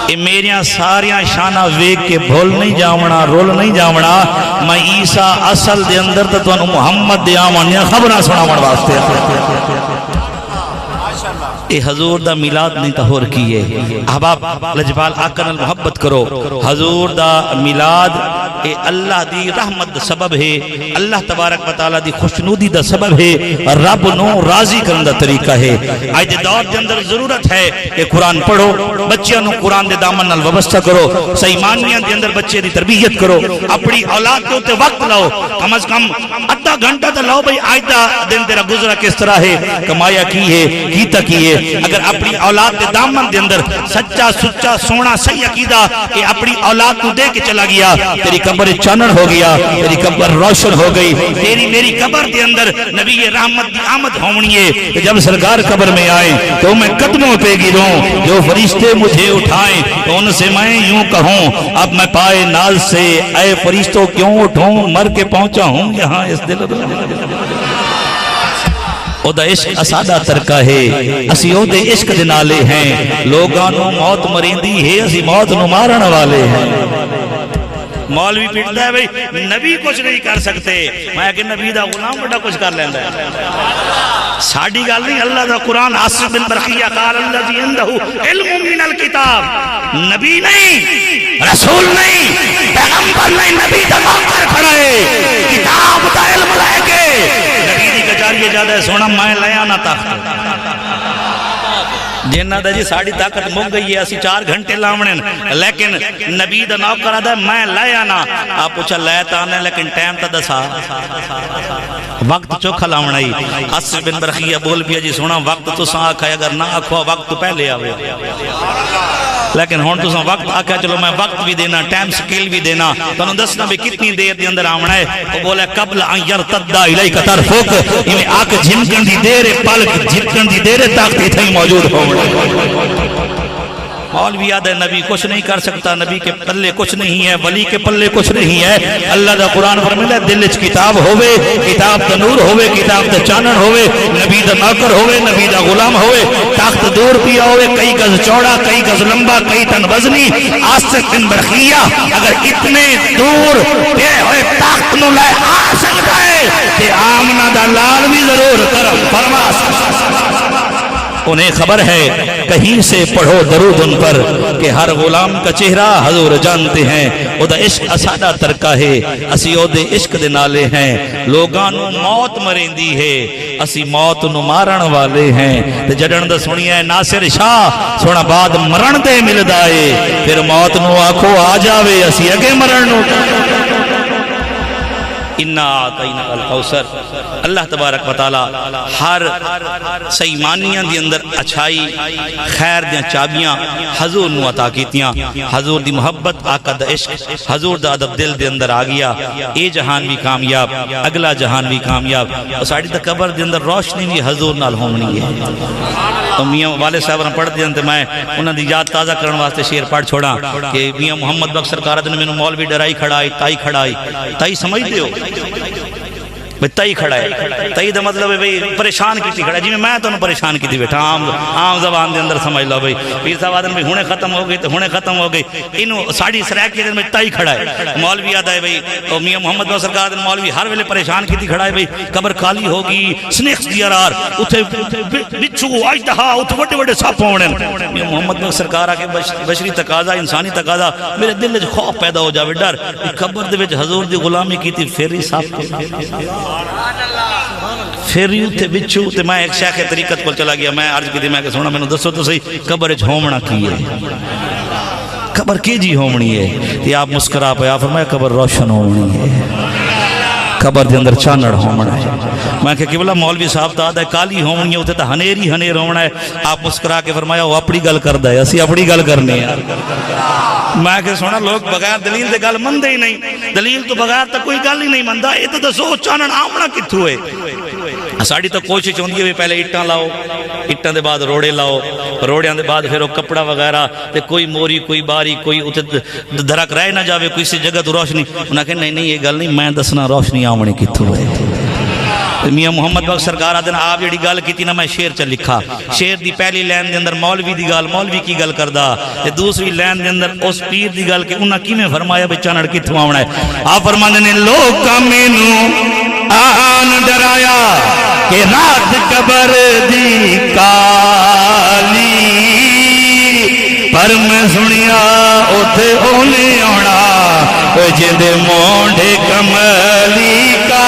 اے میریاں ساریاں شانہ ویک کے بھول نہیں جاونا رول نہیں جاونا میں عیسیٰ اصل دے اندر تو انہوں محمد دے آمانیاں خبرہ سناوان واسطے اے حضور دا میلاد نہیں تہور کیے احباب لجبال آقن المحبت کرو حضور دا میلاد اے اللہ دی رحمت دا سبب ہے اللہ تبارک و تعالی دی خوشنودی دا سبب ہے رب نو راضی کرن دا طریقہ ہے آج دور دے اندر ضرورت ہے کہ قرآن پڑھو بچیاں نو قرآن دے دامن نال وابستہ کرو سیمانیاں دے اندر بچے دی تربیت کرو اپنی اولاد کے ہوتے وقت لاؤ کم از کم آدھا گھنٹہ تا لاؤ بھئی آج دا دن تیرا گزرا کس طرح ہے کمایا کی ہے کیتا کی ہے اگر اپنی اولاد دے دامن دے اندر سچا سچا سونا صحیح عقیدہ کہ اپنی اولاد کو دے کے چلا گیا تیری قبر چانن ہو گیا تیری قبر روشن ہو گئی تیری میری قبر دے اندر نبی رحمت دی آمد ہونی ہے کہ جب سرکار قبر میں آئیں تو میں قدموں پہ گروں جو فرشتے مجھے اٹھائیں تو ان سے میں یوں کہوں اب میں پائے ناز سے اے فرشتوں کیوں اٹھوں مر کے پہنچا ہوں یہاں اس دل او دا عشق اسادہ ترکہ ہے اسی او دے عشق دنالے ہیں لوگانوں موت مریندی ہے اسی موت نو مارن والے ہیں مولوی پیٹتا ہے بھئی نبی کچھ نہیں کر سکتے میں کہ نبی دا غلام بڑا کچھ کر لیندہ ہے ساڑھی گال نہیں اللہ دا قرآن عاصم بن برقیہ قال اللہ جی اندہو علم من الکتاب نبی نہیں رسول نہیں پیغمبر نہیں نبی دا مانکر کھڑے کتاب دا علم لائے گے نبی دی کچاریے جادہ ہے سونا میں لیا نہ تاخت جنہ دا جی ساڑھی طاقت مک گئی ہے اسی 4 گھنٹے لاؤنن لیکن نبی دا ناو کرا دا میں لیا نا آپ پوچھا لیا تانے لیکن ٹائم تا دسا وقت چوکھا لاؤن آئی عاصم بن برقیہ بول بھی جی سونا وقت تو ساں آکھا اگر نہ آکھوا وقت تو پہلے آوے لیکن ہون تو ساں وقت آکھا چلو میں وقت بھی دینا ٹائم سکیل بھی دینا تو انہوں دسنا بھی کتنی دیر دی اندر آمنا ہے وہ بولے قبل ان یرتدہ الیک طرفک انہیں آکھ جھمکن دی دیر پلک جھمکن دی دیر طاقت تھی موجود ہو مولوی یاد ہے نبی کچھ نہیں کر سکتا، نبی کے پلے کچھ نہیں ہے، ولی کے پلے کچھ نہیں ہے۔ اللہ دا قرآن فرمائے دل وچ کتاب ہوے، کتاب دا نور ہوے، کتاب دا چانن ہوے، نبی دا نوکر ہوے، نبی دا غلام ہوے، تخت دور پیا ہوے، کئی گز چوڑا، کئی گز لمبا، کئی تن وزنی، آسک بن برخیہ، اگر اتنے دور پہ ہوئے تخت نو لے آ سکتا ہے کہ آمنہ دا لال بھی ضرور کرم فرما سکتا۔ انہیں خبر ہے کہیں سے پڑھو درود ان پر کہ ہر غلام کا چہرہ حضور جانتے ہیں، او دا عشق اسادہ ترکہ ہے، اسی او دے عشق دے نالے ہیں، لوگانو موت مرندی ہے، اسی موت نو مارن والے ہیں۔ تے جڑن دا سنیا ہے ناصر شاہ سونا بعد مرن دے ملدا ہے، پھر موت نو آکھو آ جاوے اسی اگے مرن نو۔ اِنَّا آتَيْنَاكَ الْكَوْثَرَ۔ اللہ تبارک و تعالی ہر سیمانیاں دی اندر اچھائی خیر دیاں چابیاں حضور نو عطا کیتیاں، حضور دی محبت، آقا دا عشق، حضور دا ادب دل دے اندر آ گیا، اے جہان بھی کامیاب، اگلا جہان بھی کامیاب، اور ساڑی دا قبر دے اندر روشنی بھی حضور نال ہونی ہے۔ تو میاں والد صاحب نے پڑھ دیا میں انہوں نے یاد تازہ کرنے واسطے شعر پڑھ چھوڑا کہ میاں محمد بخش سرکار نے میں مولوی ڈرائی کھڑائی، تائی کھڑائی، تائی سمجھ دے ہو تائی کھڑا ہے، تائی دا مطلب ہے بھئی پریشان کی تھی کھڑا ہے، جی میں تو انہوں پریشان کی تھی بیٹھا، عام زبان دے اندر سمجھ لو بھئی پیر صاحب آدھن بھئی ہونے ختم ہو گئی تو ہونے ختم ہو گئی، انہوں ساڑھی سریک کے دن میں تائی کھڑا ہے۔ مولوی آدھا ہے بھئی میاں محمد بخش سرکار دن مولوی ہر ویلے پریشان کی تھی کھڑا ہے بھئی قبر کالی ہوگی، سنیکس دی ارار اتھے بچھو آجدہا اتھے وڈے وڈے ساپ ہونے۔ میاں محمد بخش سرکار آکے بشری تقاضا انسانی تقاضا میرے دل میں خوف پیدا ہو جاوے، ڈر قبر دے وچ حضور دی غلامی کی تھی پھیری ساپ پھیری اتھے بچھو تے میں ایک شیخ طریقت کو چلا گیا، میں عرض کی تھی میں کہ سونا میں نے دسو تو صحیح قبر اچھ ہومنا کی ہے، قبر کی جی ہومنی ہے؟ یہ آپ مسکرا پہ آپ فرمایا قبر روشن ہومنی ہے، قبر دے اندر چانڑ ہومنا ہے۔ میں کہ قبلہ مولوی صاحب تا آدھا ہے کالی ہومنی ہے، اتھے تا ہنیری ہنیر ہومنا ہے، آپ مسکرا کے فرمایا وہ اپنی گل کر دا ہے، اسی اپنی گل کرنی ہے۔ میں کہ سونا لوگ بغیر دلیل دے گل مندے ہی نہیں، دلیل تو بغیر تا کوئی گل ہی نہیں مندہ، یہ تو دسو چانن آمنا کتھو ہے؟ ساڑی تو کوشش ہوندی ہے پہلے اٹھاں لاؤ، اٹھاں دے بعد روڑے لاؤ، روڑیاں دے بعد پھر وہ کپڑا وغیرہ تے کوئی موری کوئی باری کوئی اتھے دھرک رہ نہ جاوے کوئی سی جگہ تو روشنی، انہاں کہ نہیں یہ گل نہیں میں دسنا روشنی آمنی کتھو ہے۔ میاں محمد بخش سرکار آدھن آپ جڑی گل کی تھی نا میں شعر چل لکھا، شعر دی پہلی لین دے اندر مولوی دی گل مولوی کی گل کردہ، دوسری لین دے اندر اس پیر دی گل کہ انہاں کی میں فرمایا بے چانڑ کی تھو آمنا ہے۔ آپ فرمانے نے لوکا مینو آن ڈرایا کہ رات قبر دی کالی، پر میں سنیا اتھے اونے آنا جندے مونڈے کملی کا۔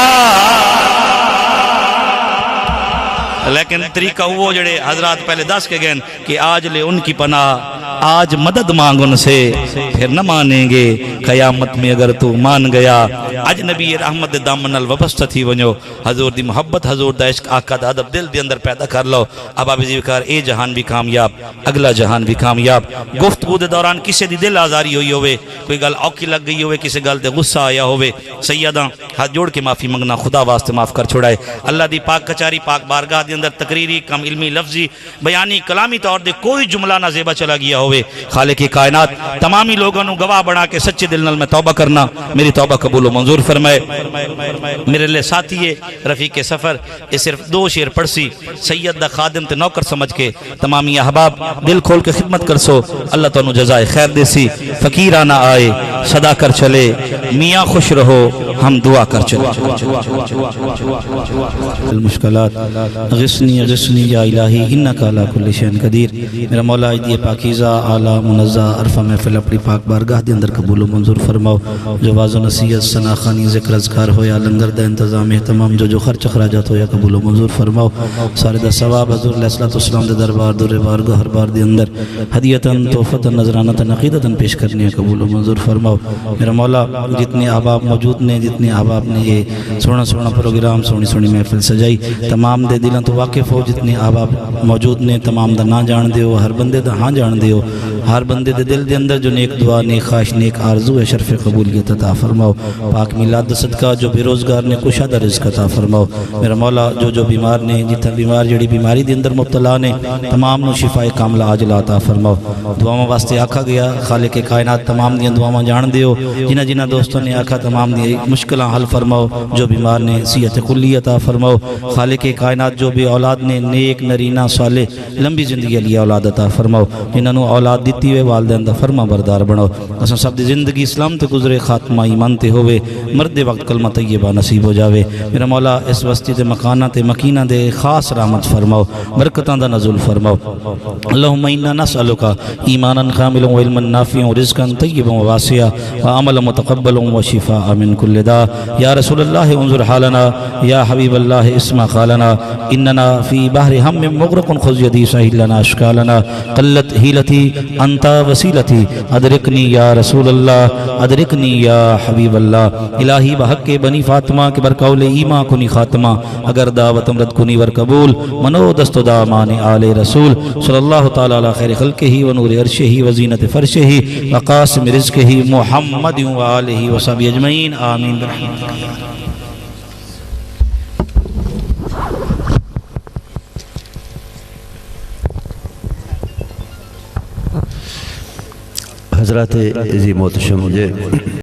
لیکن طریقہ وہ جڑے حضرات پہلے دس کے گئن کہ آج لے ان کی پناہ، آج مدد مانگ ان سے پھر نہ مانیں گے، قیامت میں اگر تو مان گیا۔ آج نبی رحمت دامن الوبست تھی ونجو، حضور دی محبت حضور دا عشق آقا دا ادب دل دی اندر پیدا کر لو، اب آپ ذکر اے جہان بھی کامیاب اگلا جہان بھی کامیاب۔ گفتگو دے دوران کسی دی دل آزاری ہوئی ہوئے، کوئی گل اوکھی لگ گئی ہوئے، کسی گل دے غصہ آیا ہوئے، سیداں ہاتھ جوڑ کے معافی منگنا، خدا واسطے معاف کر چھوڑائے۔ اللہ دی پاک کچاری پاک بارگاہ دی اندر تقریری کم علمی لفظی بیانی کلامی طور دے کوئی جملہ نہ زیبہ چلا گیا ہوئے، خالق کائنات تمامی لوگوں نو گواہ بنا کے سچے دل نال میں توبہ کرنا، میری توبہ قبول و منظور فرمائے۔ میرے لئے ساتھی ہے رفیق سفر، یہ صرف دو شعر پڑھ سی، سید دا خادم تے نوکر سمجھ کے تمامی احباب دل کھول کے خدمت کر سو، اللہ تعالیٰ جزائے خیر دے سی۔ فقیرانہ آئے صدا کر چلے، میاں خوش رہو ہم دعا کر چلے۔ المشکلات اغثنی اغثنی یا الہی انکا علی کل شیء قدیر۔ میرا مولا یہ پاکیزہ اعلیٰ منزہ عرفہ محفل اپنی پاک بارگاہ دے اندر قبول و منظور فرماؤ۔ جو واز و نصیحت ثنا خوانی ذکر اذکار ہویا، لنگر دا انتظام اہتمام جو خرچ اخراجات ہویا قبول و منظور فرماؤ۔ سارے دا ثواب حضور علیہ السلام دے دربار در بارگاہ ہر بار دے اندر ہدیتاً توفتاً نظرانتاً عقیدتاً پیش کرنے قبول و منظور فرماؤ۔ میرا مولا جتنے احباب موجود نے، جتنے احباب نے یہ سونا سونا پروگرام سونی سونی محفل سجائی، تمام دے دلوں تو واقف ہو، جتنے احباب موجود نے تمام دا نہ جان دیو، ہر بندے دا ہاں جان دیو۔ ہر بندے دے دل دے اندر جو نیک دعا نیک خواہش نیک آرزو ہے شرف قبولیت عطا فرماؤ پاک میلاد صدقہ جو بے روزگار نے کشادہ رزق عطا فرماؤ میرا مولا جو بیمار نے جتنا بیمار جڑی بیماری دے اندر مبتلا نے تمام نو شفاء کاملہ عاجلہ عطا فرماؤ دعاواں واسطے آکھا گیا خالق کائنات تمام دیاں دعاواں جان دیو جنہ دوستوں نے آکھا تمام دی مشکلاں حل فرماؤ جو بیمار نے صحت کلی عطا فرماؤ خالق کائنات جو بھی اولاد نے نیک نرینہ صالح لمبی زندگی علی اولاد عطا فرماؤ جنہاں نو اولاد دیتی ہوئے والدین دا فرما بردار بناؤ اساں سب دی زندگی اسلام تے گزرے خاتمہ ایمان تے ہوئے مرد وقت کلمہ طیبہ نصیب ہو جاوے میرا مولا اس وستی تے مکانہ تے مکینہ دے خاص رحمت فرماؤ برکتاں دا نزول فرماؤ اللہم انا نسألکا ایمانا کاملا وعلما نافعا ورزقا طیبا وواسعا وعملا متقبلا وشفاء من كل داء یا رسول اللہ انظر حالنا یا حبیب اللہ اسمع قالنا اننا فی بحر ہم مغرق خذ یدی سہل لنا اشکالنا قلت حیلتی انت وسیلتی ادرکنی یا رسول اللہ ادرکنی یا حبیب اللہ الہی بحق کے بنی فاطمہ کے برقول ایمان کنی خاتمہ اگر دعوت امرد کنی ور قبول منو دست دامان آل رسول صلی اللہ تعالی علی خیر خلقہ و نور عرشہ و زینت فرشہ و قاسم رزقہ محمد و آلہ و صحبہ اجمعین آمین برحمتک حضرات عظیم و محتشم مجھے